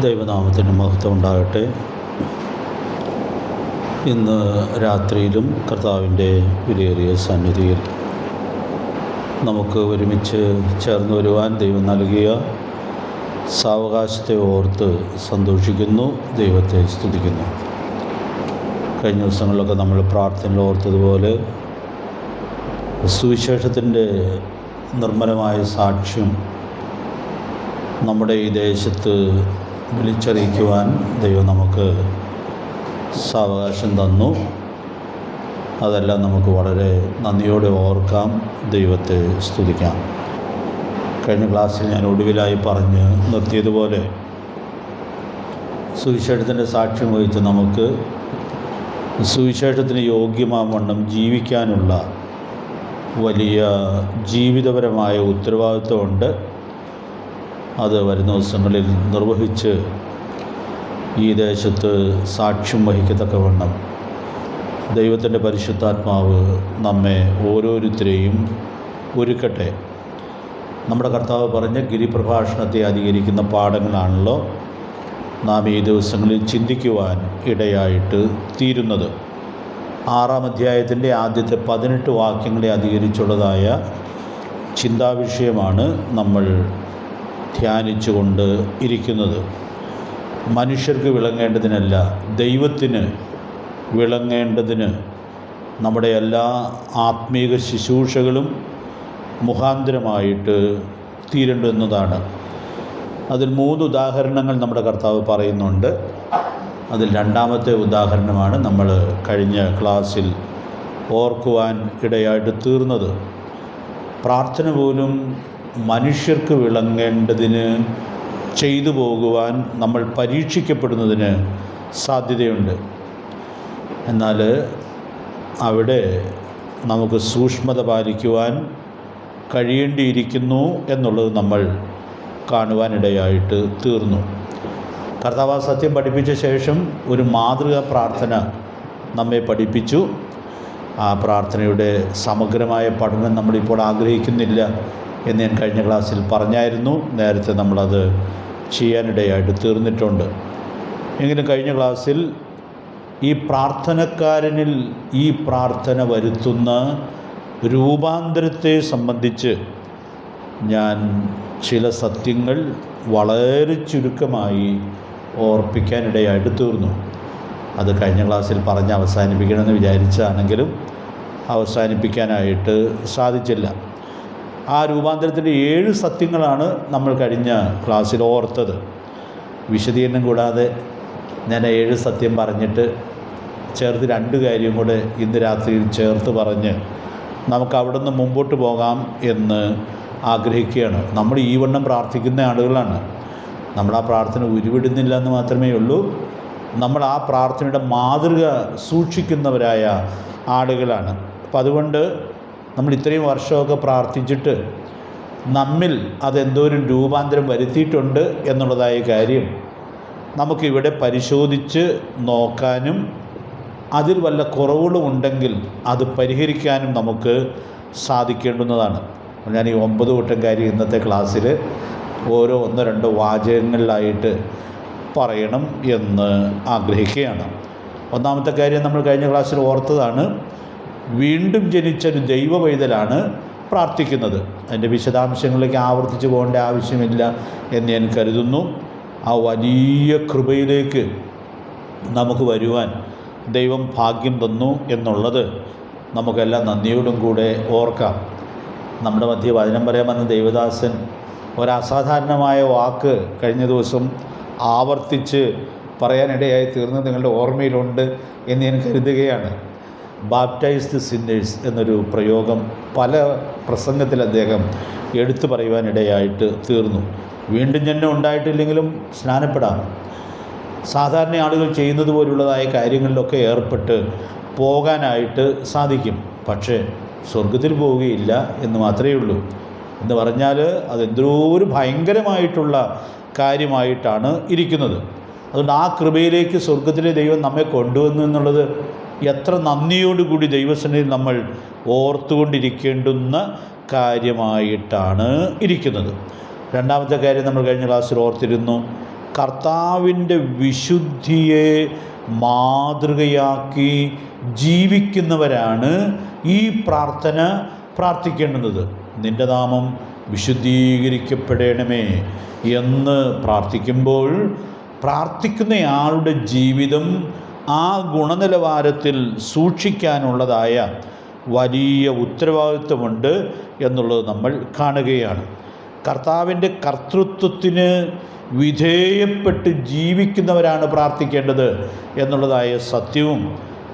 ദൈവനാമത്തിന് മഹത്വം ഉണ്ടാകട്ടെ. ഇന്ന് രാത്രിയിലും കർത്താവിൻ്റെ വിലയേറിയ സന്നിധിയിൽ നമുക്ക് ഒരുമിച്ച് ചേർന്ന് വരുവാൻ ദൈവം നൽകിയ സാവകാശത്തെ ഓർത്ത് സന്തോഷിക്കുന്നു, ദൈവത്തെ സ്തുതിക്കുന്നു. കഴിഞ്ഞ ദിവസങ്ങളിലൊക്കെ നമ്മൾ പ്രാർത്ഥനയിൽ ഓർത്തതുപോലെ സുവിശേഷത്തിൻ്റെ നിർമ്മലമായ സാക്ഷ്യം നമ്മുടെ ഈ ദേശത്ത് വിളിച്ചറിയിക്കുവാൻ ദൈവം നമുക്ക് സാവകാശം തന്നു. അതെല്ലാം നമുക്ക് വളരെ നന്ദിയോടെ ഓർക്കാം, ദൈവത്തെ സ്തുതിക്കാം. കഴിഞ്ഞ ക്ലാസ്സിൽ ഞാൻ ഒടുവിലായി പറഞ്ഞ് നിർത്തിയതുപോലെ സുവിശേഷത്തിൻ്റെ സാക്ഷ്യം വഹിച്ച് നമുക്ക് സുവിശേഷത്തിന് യോഗ്യമാവണ്ണം ജീവിക്കാനുള്ള വലിയ ജീവിതപരമായ ഉത്തരവാദിത്വമുണ്ട്. അത് വരുന്ന ദിവസങ്ങളിൽ നിർവഹിച്ച് ഈ ദേശത്ത് സാക്ഷ്യം വഹിക്കത്തക്കവണ്ണം ദൈവത്തിൻ്റെ പരിശുദ്ധാത്മാവ് നമ്മെ ഓരോരുത്തരെയും ഒരുക്കട്ടെ. നമ്മുടെ കർത്താവ് പറഞ്ഞ ഗിരിപ്രഭാഷണത്തെ അധികരിക്കുന്ന പാഠങ്ങളാണല്ലോ നാം ഈ ദിവസങ്ങളിൽ ചിന്തിക്കുവാൻ ഇടയായിട്ട് തീരുന്നത്. 6-ാം അധ്യായത്തിൻ്റെ ആദ്യത്തെ 18 വാക്യങ്ങളെ അധികരിച്ചുള്ളതായ ചിന്താവിഷയമാണ് നമ്മൾ ധ്യാനിച്ചുകൊണ്ട് ഇരിക്കുന്നത്. മനുഷ്യർക്ക് വിളങ്ങേണ്ടതിനല്ല, ദൈവത്തിന് വിളങ്ങേണ്ടതിന് നമ്മുടെ എല്ലാ ആത്മീക ശുശ്രൂഷകളും മുഖാന്തരമായിട്ട് തീരേണ്ടുന്നതാണ്. അതിൽ 3 ഉദാഹരണങ്ങൾ നമ്മുടെ കർത്താവ് പറയുന്നുണ്ട്. അതിൽ 2ാമത്തെ ഉദാഹരണമാണ് നമ്മൾ കഴിഞ്ഞ ക്ലാസ്സിൽ ഓർക്കുവാൻ ഇടയായിട്ട് തീർന്നത്. പ്രാർത്ഥന പോലും മനുഷ്യർക്ക് വിളങ്ങേണ്ടതിന് ചെയ്തു പോകുവാൻ നമ്മൾ പരീക്ഷിക്കപ്പെടുന്നതിന് സാധ്യതയുണ്ട്. എന്നാൽ അവിടെ നമുക്ക് സൂക്ഷ്മത പാലിക്കുവാൻ കഴിയേണ്ടിയിരിക്കുന്നു എന്നുള്ളത് നമ്മൾ കാണുവാനിടയായിട്ട് തീർന്നു. കർത്താവ് സത്യം പഠിപ്പിച്ച ശേഷം ഒരു മാതൃകാ പ്രാർത്ഥന നമ്മെ പഠിപ്പിച്ചു. ആ പ്രാർത്ഥനയുടെ സമഗ്രമായ പഠനം നമ്മളിപ്പോൾ ആഗ്രഹിക്കുന്നില്ല എന്ന് ഞാൻ കഴിഞ്ഞ ക്ലാസ്സിൽ പറഞ്ഞായിരുന്നു. നേരത്തെ നമ്മളത് ചെയ്യാനിടയായിട്ട് തീർന്നിട്ടുണ്ട്. എങ്കിലും കഴിഞ്ഞ ക്ലാസ്സിൽ ഈ പ്രാർത്ഥനക്കാരനിൽ ഈ പ്രാർത്ഥന വരുത്തുന്ന രൂപാന്തരത്തെ സംബന്ധിച്ച് ഞാൻ ചില സത്യങ്ങൾ വളരെ ചുരുക്കമായി ഓർപ്പിക്കാനിടയായിട്ട് തീർന്നു. അത് കഴിഞ്ഞ ക്ലാസ്സിൽ പറഞ്ഞ് അവസാനിപ്പിക്കണമെന്ന് വിചാരിച്ചാണെങ്കിലും അവസാനിപ്പിക്കാനായിട്ട് സാധിച്ചില്ല. ആ രൂപാന്തരത്തിൻ്റെ 7 സത്യങ്ങളാണ് നമ്മൾ കഴിഞ്ഞ ക്ലാസ്സിൽ ഓർത്തത്. വിശദീകരണം കൂടാതെ ഞാൻ 7 സത്യം പറഞ്ഞിട്ട് ചേർത്ത് 2 കാര്യം കൂടെ ഇന്ന് രാത്രിയിൽ ചേർത്ത് പറഞ്ഞ് നമുക്ക് അവിടെ നിന്ന് മുമ്പോട്ട് പോകാം എന്ന് ആഗ്രഹിക്കുകയാണ്. നമ്മൾ ഈ വണ്ണം പ്രാർത്ഥിക്കുന്ന ആളുകളാണ്. നമ്മൾ ആ പ്രാർത്ഥന ഉരുവിടുന്നില്ല എന്ന് മാത്രമേ ഉള്ളൂ. നമ്മൾ ആ പ്രാർത്ഥനയുടെ മാതൃക സൂക്ഷിക്കുന്നവരായ ആളുകളാണ്. അപ്പം അതുകൊണ്ട് നമ്മൾ ഇത്രയും വർഷമൊക്കെ പ്രാർത്ഥിച്ചിട്ട് നമ്മിൽ അതെന്തോരം രൂപാന്തരം വരുത്തിയിട്ടുണ്ട് എന്നുള്ളതായ കാര്യം നമുക്കിവിടെ പരിശോധിച്ച് നോക്കാനും അതിൽ വല്ല കുറവുകളും ഉണ്ടെങ്കിൽ അത് പരിഹരിക്കാനും നമുക്ക് സാധിക്കേണ്ടുന്നതാണ്. ഞാൻ ഈ 9 കൂട്ടം കാര്യം ഇന്നത്തെ ക്ലാസ്സിൽ ഓരോ 1-2 വാചകങ്ങളിലായിട്ട് പറയണം എന്ന് ആഗ്രഹിക്കുകയാണ്. ഒന്നാമത്തെ കാര്യം നമ്മൾ കഴിഞ്ഞ ക്ലാസ്സിൽ ഓർത്തതാണ്. വീണ്ടും ജനിച്ചൊരു ദൈവ പൈതലാണ് പ്രാർത്ഥിക്കുന്നത്. അതിൻ്റെ വിശദാംശങ്ങളിലേക്ക് ആവർത്തിച്ച് പോകേണ്ട ആവശ്യമില്ല എന്ന് ഞാൻ കരുതുന്നു. ആ വലിയ കൃപയിലേക്ക് നമുക്ക് വരുവാൻ ദൈവം ഭാഗ്യം തന്നു എന്നുള്ളത് നമുക്കെല്ലാം നന്ദിയോടും കൂടെ ഓർക്കാം. നമ്മുടെ മധ്യ വചനം പറയാൻ വന്ന ദൈവദാസൻ ഒരസാധാരണമായ വാക്ക് കഴിഞ്ഞ ദിവസം ആവർത്തിച്ച് പറയാനിടയായി തീർന്ന് നിങ്ങളുടെ ഓർമ്മയിലുണ്ട് എന്ന് ഞാൻ കരുതുകയാണ്. ബാപ്റ്റൈസ്ഡ് സിന്നേഴ്സ് എന്നൊരു പ്രയോഗം പല പ്രസംഗത്തിൽ അദ്ദേഹം എടുത്തു പറയുവാനിടയായിട്ട് തീർന്നു. വീണ്ടും ജന്മം ഉണ്ടായിട്ടില്ലെങ്കിലും സ്നാനപ്പെടാം. സാധാരണ ആളുകൾ ചെയ്യുന്നത് പോലുള്ളതായ കാര്യങ്ങളിലൊക്കെ ഏർപ്പെട്ട് പോകാനായിട്ട് സാധിക്കും. പക്ഷേ സ്വർഗത്തിൽ പോവുകയില്ല എന്ന് മാത്രമേ ഉള്ളൂ. എന്ന് പറഞ്ഞാൽ അതെന്തോ ഒരു ഭയങ്കരമായിട്ടുള്ള കാര്യമായിട്ടാണ് ഇരിക്കുന്നത്. അതുകൊണ്ട് ആ കൃപയിലേക്ക് സ്വർഗത്തിലെ ദൈവം നമ്മെ കൊണ്ടുവന്നു എന്നുള്ളത് എത്ര നന്ദിയോടുകൂടി ദൈവസന്നിധിയിൽ നമ്മൾ ഓർത്തുകൊണ്ടിരിക്കേണ്ടുന്ന കാര്യമായിട്ടാണ് ഇരിക്കുന്നത്. രണ്ടാമത്തെ കാര്യം നമ്മൾ കഴിഞ്ഞ ക്ലാസ്സിൽ ഓർത്തിരുന്നു. കർത്താവിൻ്റെ വിശുദ്ധിയെ മാതൃകയാക്കി ജീവിക്കുന്നവരാണ് ഈ പ്രാർത്ഥന പ്രാർത്ഥിക്കേണ്ടുന്നത്. നിൻ്റെ നാമം വിശുദ്ധീകരിക്കപ്പെടണമേ എന്ന് പ്രാർത്ഥിക്കുമ്പോൾ പ്രാർത്ഥിക്കുന്നയാളുടെ ജീവിതം ആ ഗുണനിലവാരത്തിൽ സൂക്ഷിക്കാനുള്ളതായ വലിയ ഉത്തരവാദിത്വമുണ്ട് എന്നുള്ളത് നമ്മൾ കാണുകയാണ്. കർത്താവിൻ്റെ കർത്തൃത്വത്തിന് വിധേയപ്പെട്ട് ജീവിക്കുന്നവരാണ് പ്രാർത്ഥിക്കേണ്ടത് എന്നുള്ളതായ സത്യവും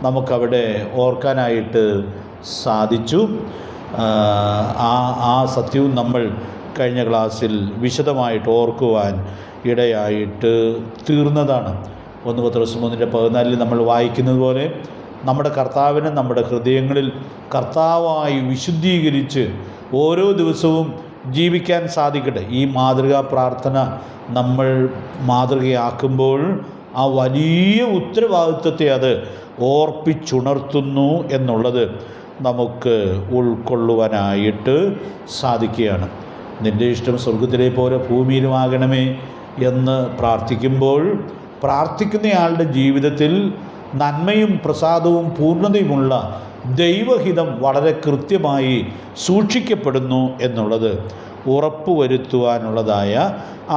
നമുക്കവിടെ ഓർക്കാനായിട്ട് സാധിച്ചു. ആ സത്യവും നമ്മൾ കഴിഞ്ഞ ക്ലാസ്സിൽ വിശദമായിട്ട് ഓർക്കുവാൻ ഇടയായിട്ട് തീർന്നതാണ്. 1 പത്രോസ് 3:14 നമ്മൾ വായിക്കുന്നത് പോലെ നമ്മുടെ കർത്താവിനെ നമ്മുടെ ഹൃദയങ്ങളിൽ കർത്താവായി വിശുദ്ധീകരിച്ച് ഓരോ ദിവസവും ജീവിക്കാൻ സാധിക്കട്ടെ. ഈ മാതൃകാ പ്രാർത്ഥന നമ്മൾ മാതൃകയാക്കുമ്പോൾ ആ വലിയ ഉത്തരവാദിത്വത്തെ അത് ഓർപ്പിച്ചുണർത്തുന്നു എന്നുള്ളത് നമുക്ക് ഉൾക്കൊള്ളുവാനായിട്ട് സാധിക്കുകയാണ്. നിൻ്റെ ഇഷ്ടം സ്വർഗത്തിലെ പോലെ ഭൂമിയിലുമാകണമേ എന്ന് പ്രാർത്ഥിക്കുമ്പോൾ പ്രാർത്ഥിക്കുന്നയാളുടെ ജീവിതത്തിൽ നന്മയും പ്രസാദവും പൂർണ്ണതയുമുള്ള ദൈവഹിതം വളരെ കൃത്യമായി സൂക്ഷിക്കപ്പെടുന്നു എന്നുള്ളത് ഉറപ്പുവരുത്തുവാനുള്ളതായ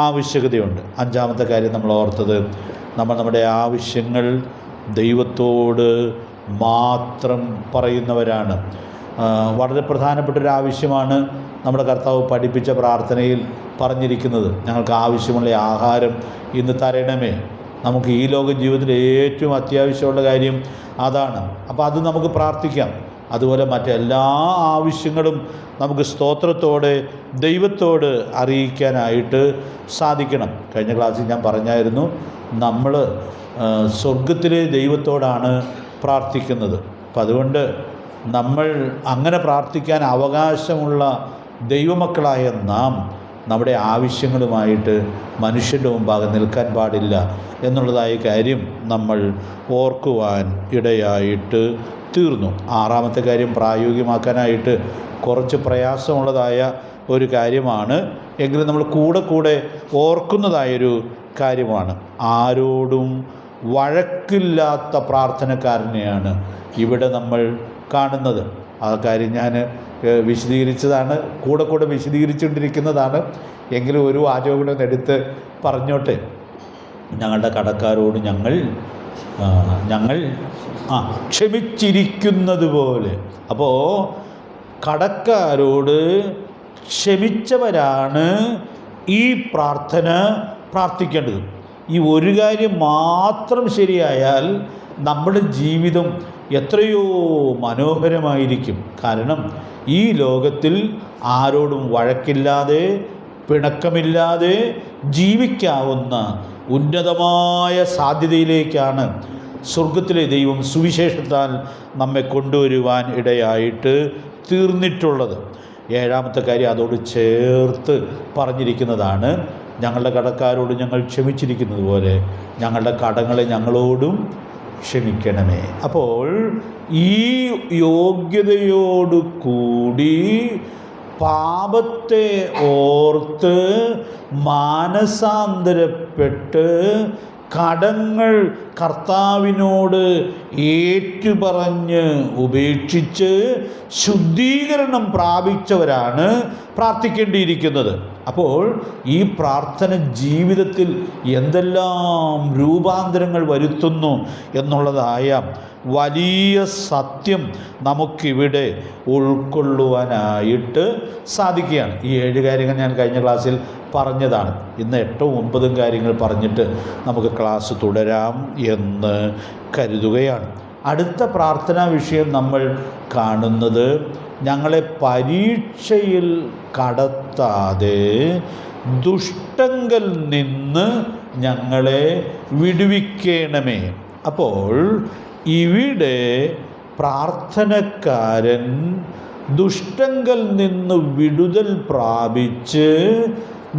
ആവശ്യകതയുണ്ട്. 5-ാമത്തെ കാര്യം നമ്മൾ ഓർത്തത്, നമ്മുടെ ആവശ്യങ്ങൾ ദൈവത്തോട് മാത്രം പറയുന്നവരാണ്. വളരെ പ്രധാനപ്പെട്ടൊരു ആവശ്യമാണ് നമ്മുടെ കർത്താവ് പഠിപ്പിച്ച പ്രാർത്ഥനയിൽ പറഞ്ഞിരിക്കുന്നത്. ഞങ്ങൾക്ക് ആവശ്യമുള്ള ആഹാരം ഇന്ന് തരണമേ. നമുക്ക് ഈ ലോക ജീവിതത്തിൽ ഏറ്റവും അത്യാവശ്യമുള്ള കാര്യം അതാണ്. അപ്പോൾ അത് നമുക്ക് പ്രാർത്ഥിക്കാം. അതുപോലെ മറ്റെല്ലാ ആവശ്യങ്ങളും നമുക്ക് സ്തോത്രത്തോടെ ദൈവത്തോട് അറിയിക്കാനായിട്ട് സാധിക്കണം. കഴിഞ്ഞ ക്ലാസ്സിൽ ഞാൻ പറഞ്ഞായിരുന്നു, നമ്മൾ സ്വർഗത്തിലെ ദൈവത്തോടാണ് പ്രാർത്ഥിക്കുന്നത്. അപ്പം അതുകൊണ്ട് നമ്മൾ അങ്ങനെ പ്രാർത്ഥിക്കാൻ അവകാശമുള്ള ദൈവമക്കളായ നാം നമ്മുടെ ആവശ്യങ്ങളുമായിട്ട് മനുഷ്യൻ്റെ മുമ്പാകെ നിൽക്കാൻ പാടില്ല എന്നുള്ളതായ കാര്യം നമ്മൾ ഓർക്കുവാൻ ഇടയായിട്ട് തീർന്നു. 6-ാമത്തെ കാര്യം പ്രായോഗികമാക്കാനായിട്ട് കുറച്ച് പ്രയാസമുള്ളതായ ഒരു കാര്യമാണ്, എങ്കിലും നമ്മൾ കൂടെ ഓർക്കുന്നതായൊരു കാര്യമാണ്. ആരോടും വഴക്കില്ലാത്ത പ്രാർത്ഥനക്കാരനെയാണ് ഇവിടെ നമ്മൾ കാണുന്നത്. ആ കാര്യം ഞാൻ വിശദീകരിച്ചതാണ്, കൂടെ വിശദീകരിച്ചുകൊണ്ടിരിക്കുന്നതാണ്. എങ്കിലും ഒരു വാചകം കൂടെ എടുത്ത് പറഞ്ഞോട്ടെ. ഞങ്ങളുടെ കടക്കാരോട് ഞങ്ങൾ ക്ഷമിച്ചിരിക്കുന്നത് പോലെ. അപ്പോൾ കടക്കാരോട് ക്ഷമിച്ചവരാണ് ഈ പ്രാർത്ഥന പ്രാർത്ഥിക്കേണ്ടത്. ഈ ഒരു കാര്യം മാത്രം ശരിയായാൽ നമ്മുടെ ജീവിതം എത്രയോ മനോഹരമായിരിക്കും. കാരണം ഈ ലോകത്തിൽ ആരോടും വഴക്കില്ലാതെ പിണക്കമില്ലാതെ ജീവിക്കാവുന്ന ഉന്നതമായ സാധ്യതയിലേക്കാണ് സ്വർഗത്തിലെ ദൈവം സുവിശേഷത്താൽ നമ്മെ കൊണ്ടുവരുവാൻ ഇടയായിട്ട് തീർന്നിട്ടുള്ളത്. 7-ാമത്തെ കാര്യം അതോട് ചേർത്ത് പറഞ്ഞിരിക്കുന്നതാണ്. ഞങ്ങളുടെ കടക്കാരോട് ഞങ്ങൾ ക്ഷമിച്ചിരിക്കുന്നത് പോലെ ഞങ്ങളുടെ കടങ്ങളെ ഞങ്ങളോടും ക്ഷമിക്കണമേ. അപ്പോൾ ഈ യോഗ്യതയോടു കൂടി പാപത്തെ ഓർത്ത് മാനസാന്തരപ്പെട്ട് കടങ്ങൾ കർത്താവിനോട് ഏറ്റുപറഞ്ഞ് ഉപേക്ഷിച്ച് ശുദ്ധീകരണം പ്രാപിച്ചവരാണ് പ്രാർത്ഥിക്കേണ്ടിയിരിക്കുന്നത്. അപ്പോൾ ഈ പ്രാർത്ഥന ജീവിതത്തിൽ എന്തെല്ലാം രൂപാന്തരങ്ങൾ വരുത്തുന്നു എന്നുള്ളതായ വലിയ സത്യം നമുക്കിവിടെ ഉൾക്കൊള്ളുവാനായിട്ട് സാധിക്കുകയാണ്. ഈ 7 കാര്യങ്ങൾ ഞാൻ കഴിഞ്ഞ ക്ലാസ്സിൽ പറഞ്ഞതാണ്. ഇന്ന് 8ഉം 9ഉം കാര്യങ്ങൾ പറഞ്ഞിട്ട് നമുക്ക് ക്ലാസ് തുടരാം എന്ന് കരുതുകയാണ്. അടുത്ത പ്രാർത്ഥനാ വിഷയം നമ്മൾ കാണുന്നത്, ഞങ്ങളെ പരീക്ഷയിൽ കടത്താതെ ദുഷ്ടങ്കൽ നിന്ന് ഞങ്ങളെ വിടുവിക്കണമേ. അപ്പോൾ ഇവിടെ പ്രാർത്ഥനക്കാരൻ ദുഷ്ടങ്കൽ നിന്ന് വിടുതൽ പ്രാപിച്ച്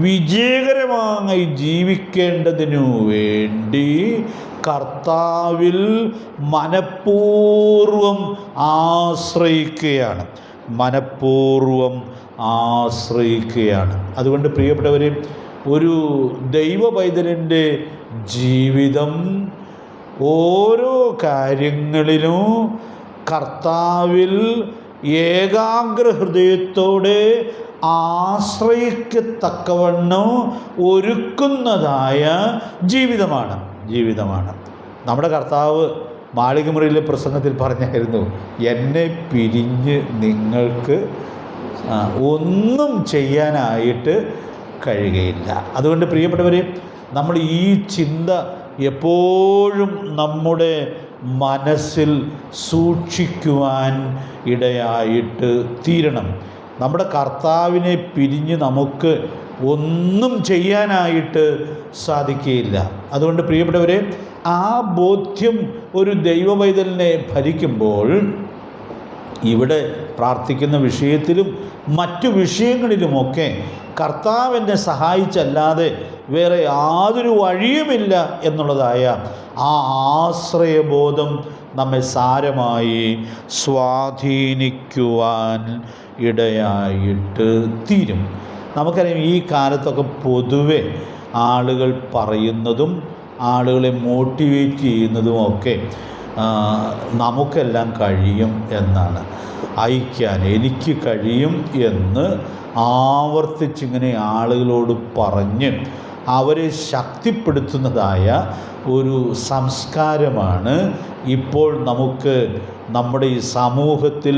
വിജയകരമായി ജീവിക്കേണ്ടതിനു വേണ്ടി കർത്താവിൽ മനഃപൂർവം ആശ്രയിക്കുകയാണ്. അതുകൊണ്ട് പ്രിയപ്പെട്ടവരെ, ഒരു ദൈവ പൈതലിൻ്റെ ജീവിതം ഓരോ കാര്യങ്ങളിലും കർത്താവിൽ ഏകാഗ്ര ഹൃദയത്തോടെ ആശ്രയിക്കത്തക്കവണ്ണം ഒരുക്കുന്നതായ ജീവിതമാണ്. നമ്മുടെ കർത്താവ് മാളികമുറിയിലെ പ്രസംഗത്തിൽ പറഞ്ഞായിരുന്നു, എന്നെ പിരിഞ്ഞ് നിങ്ങൾക്ക് ഒന്നും ചെയ്യാനായിട്ട് കഴിയുകയില്ല. അതുകൊണ്ട് പ്രിയപ്പെട്ടവരെ, നമ്മൾ ഈ ചിന്ത എപ്പോഴും നമ്മുടെ മനസ്സിൽ സൂക്ഷിക്കുവാൻ ഇടയായിട്ട് തീരണം. നമ്മുടെ കർത്താവിനെ പിരിഞ്ഞ് നമുക്ക് ഒന്നും ചെയ്യാനായിട്ട് സാധിക്കുകയില്ല. അതുകൊണ്ട് പ്രിയപ്പെട്ടവരെ, ആ ബോധ്യം ഒരു ദൈവപൈതലിനെ ഭരിക്കുമ്പോൾ ഇവിടെ പ്രാർത്ഥിക്കുന്ന വിഷയത്തിലും മറ്റു വിഷയങ്ങളിലുമൊക്കെ കർത്താവ് എന്നെ സഹായിച്ചല്ലാതെ വേറെ യാതൊരു വഴിയുമില്ല എന്നുള്ളതായ ആ ആശ്രയബോധം നമ്മെ സാരമായി സ്വാധീനിക്കുവാൻ ഇടയായിട്ട് തീരും. നമുക്കറിയാം, ഈ കാലത്തൊക്കെ പൊതുവെ ആളുകൾ പറയുന്നതും ആളുകളെ മോട്ടിവേറ്റ് ചെയ്യുന്നതുമൊക്കെ നമുക്കെല്ലാം കഴിയും എന്നാണ്. അയക്കാൻ എനിക്ക് കഴിയും എന്ന് ആവർത്തിച്ചിങ്ങനെ ആളുകളോട് പറഞ്ഞ് അവരെ ശക്തിപ്പെടുത്തുന്നതായ ഒരു സംസ്കാരമാണ് ഇപ്പോൾ നമുക്ക് നമ്മുടെ ഈ സമൂഹത്തിൽ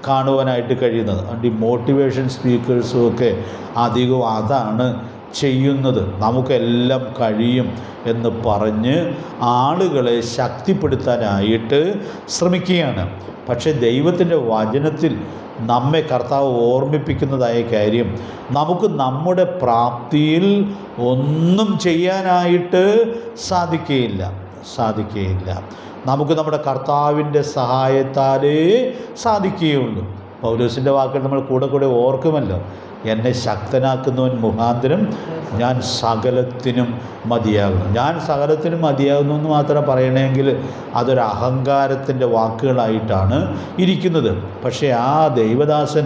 കാണുവാനായിട്ട് കഴിയുന്നത്. അതുകൊണ്ട് ഈ മോട്ടിവേഷൻ സ്പീക്കേഴ്സും ഒക്കെ അധികവും അതാണ് ചെയ്യുന്നത്. നമുക്കെല്ലാം കഴിയും എന്ന് പറഞ്ഞ് ആളുകളെ ശക്തിപ്പെടുത്താനായിട്ട് ശ്രമിക്കുകയാണ്. പക്ഷേ ദൈവത്തിൻ്റെ വചനത്തിൽ നമ്മെ കർത്താവ് ഓർമ്മിപ്പിക്കുന്നതായ കാര്യം, നമുക്ക് നമ്മുടെ പ്രാപ്തിയിൽ ഒന്നും ചെയ്യാനായിട്ട് സാധിക്കുകയില്ല. നമുക്ക് നമ്മുടെ കർത്താവിൻ്റെ സഹായത്താലേ സാധിക്കുകയുള്ളൂ. പൗലോസിൻ്റെ വാക്കുകൾ നമ്മൾ കൂടെ ഓർക്കുമല്ലോ, എന്നെ ശക്തനാക്കുന്നവൻ മുഖാന്തരം ഞാൻ സകലത്തിനും മതിയാകുന്നു എന്ന് മാത്രം പറയണമെങ്കിൽ അതൊരു അഹങ്കാരത്തിൻ്റെ വാക്കുകളായിട്ടാണ് ഇരിക്കുന്നത്. പക്ഷേ ആ ദൈവദാസൻ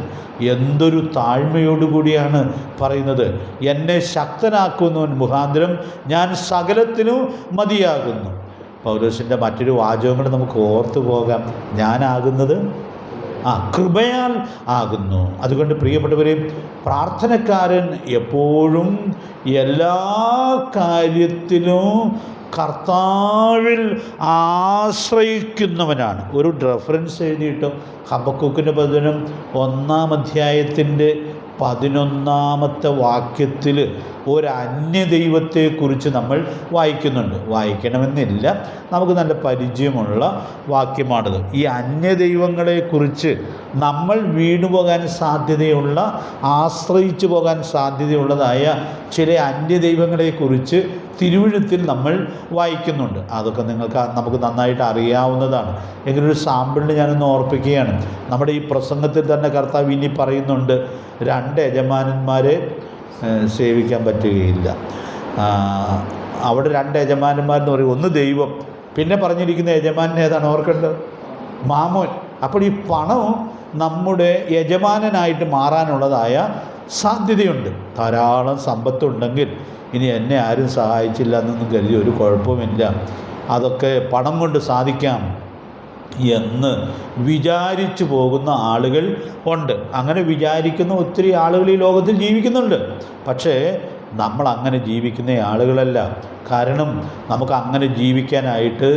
എന്തൊരു താഴ്മയോടുകൂടിയാണ് പറയുന്നത്, എന്നെ ശക്തനാക്കുന്നവൻ മുഖാന്തരം ഞാൻ സകലത്തിനും മതിയാകുന്നു. പൗലോസിൻ്റെ മറ്റൊരു വാചകങ്ങൾ നമുക്ക് ഓർത്തു പോകാം, ഞാനാകുന്നത് കൃപയാൽ ആകുന്നു. അതുകൊണ്ട് പ്രിയപ്പെട്ടവരെ, പ്രാർത്ഥനക്കാരൻ എപ്പോഴും എല്ലാ കാര്യത്തിലും കർത്താവിൽ ആശ്രയിക്കുന്നവനാണ്. ഒരു റെഫറൻസ് എഴുതിയിട്ട് ഹബക്കൂക്കിൻ്റെ പുസ്തകം 1-ാം അധ്യായത്തിൻ്റെ 11-ാമത്തെ വാക്യത്തിൽ ഒരു അന്യദൈവത്തെക്കുറിച്ച് നമ്മൾ വായിക്കണമെന്നില്ല, നമുക്ക് നല്ല പരിചയമുള്ള വാക്യമാണിത്. ഈ അന്യദൈവങ്ങളെക്കുറിച്ച് നമ്മൾ വീണുപോകാൻ സാധ്യതയുള്ള, ആശ്രയിച്ചു പോകാൻ സാധ്യതയുള്ളതായ ചില അന്യദൈവങ്ങളെക്കുറിച്ച് തിരുവെഴുത്തിൽ നമ്മൾ വായിക്കുന്നുണ്ട്. അതൊക്കെ നമുക്ക് നന്നായിട്ട് അറിയാവുന്നതാണ്. എങ്കിലൊരു സാമ്പിളിന് ഞാനൊന്ന് ഓർപ്പിക്കുകയാണ്. നമ്മുടെ ഈ പ്രസംഗത്തിൽ തന്നെ കർത്താവ് ഇനി പറയുന്നുണ്ട്, 2 യജമാനന്മാരെ സേവിക്കാൻ പറ്റുകയില്ല. അവിടെ 2 യജമാനന്മാരെന്ന് പറയും, ഒന്ന് ദൈവം, പിന്നെ പറഞ്ഞിരിക്കുന്ന യജമാനൻ ഏതാണ് ഓർക്കേണ്ടത്? മാമോൻ. അപ്പോൾ ഈ പണം നമ്മുടെ യജമാനനായിട്ട് മാറാനുള്ളതായ സാധ്യതയുണ്ട്. ധാരാളം സമ്പത്തുണ്ടെങ്കിൽ ഇനി എന്നെ ആരും സഹായിച്ചില്ല എന്നൊന്നും കരുതി ഒരു കുഴപ്പമില്ല, അതൊക്കെ പണം കൊണ്ട് സാധിക്കാം എന്ന് വിചാരിച്ചു പോകുന്ന ആളുകൾ ഉണ്ട്. അങ്ങനെ വിചാരിക്കുന്ന ഒത്തിരി ആളുകൾ ഈ ലോകത്തിൽ ജീവിക്കുന്നുണ്ട്. പക്ഷേ നമ്മൾ അങ്ങനെ ജീവിക്കുന്ന ആളുകളല്ല. കാരണം നമുക്ക് അങ്ങനെ ജീവിക്കാനായിട്ട്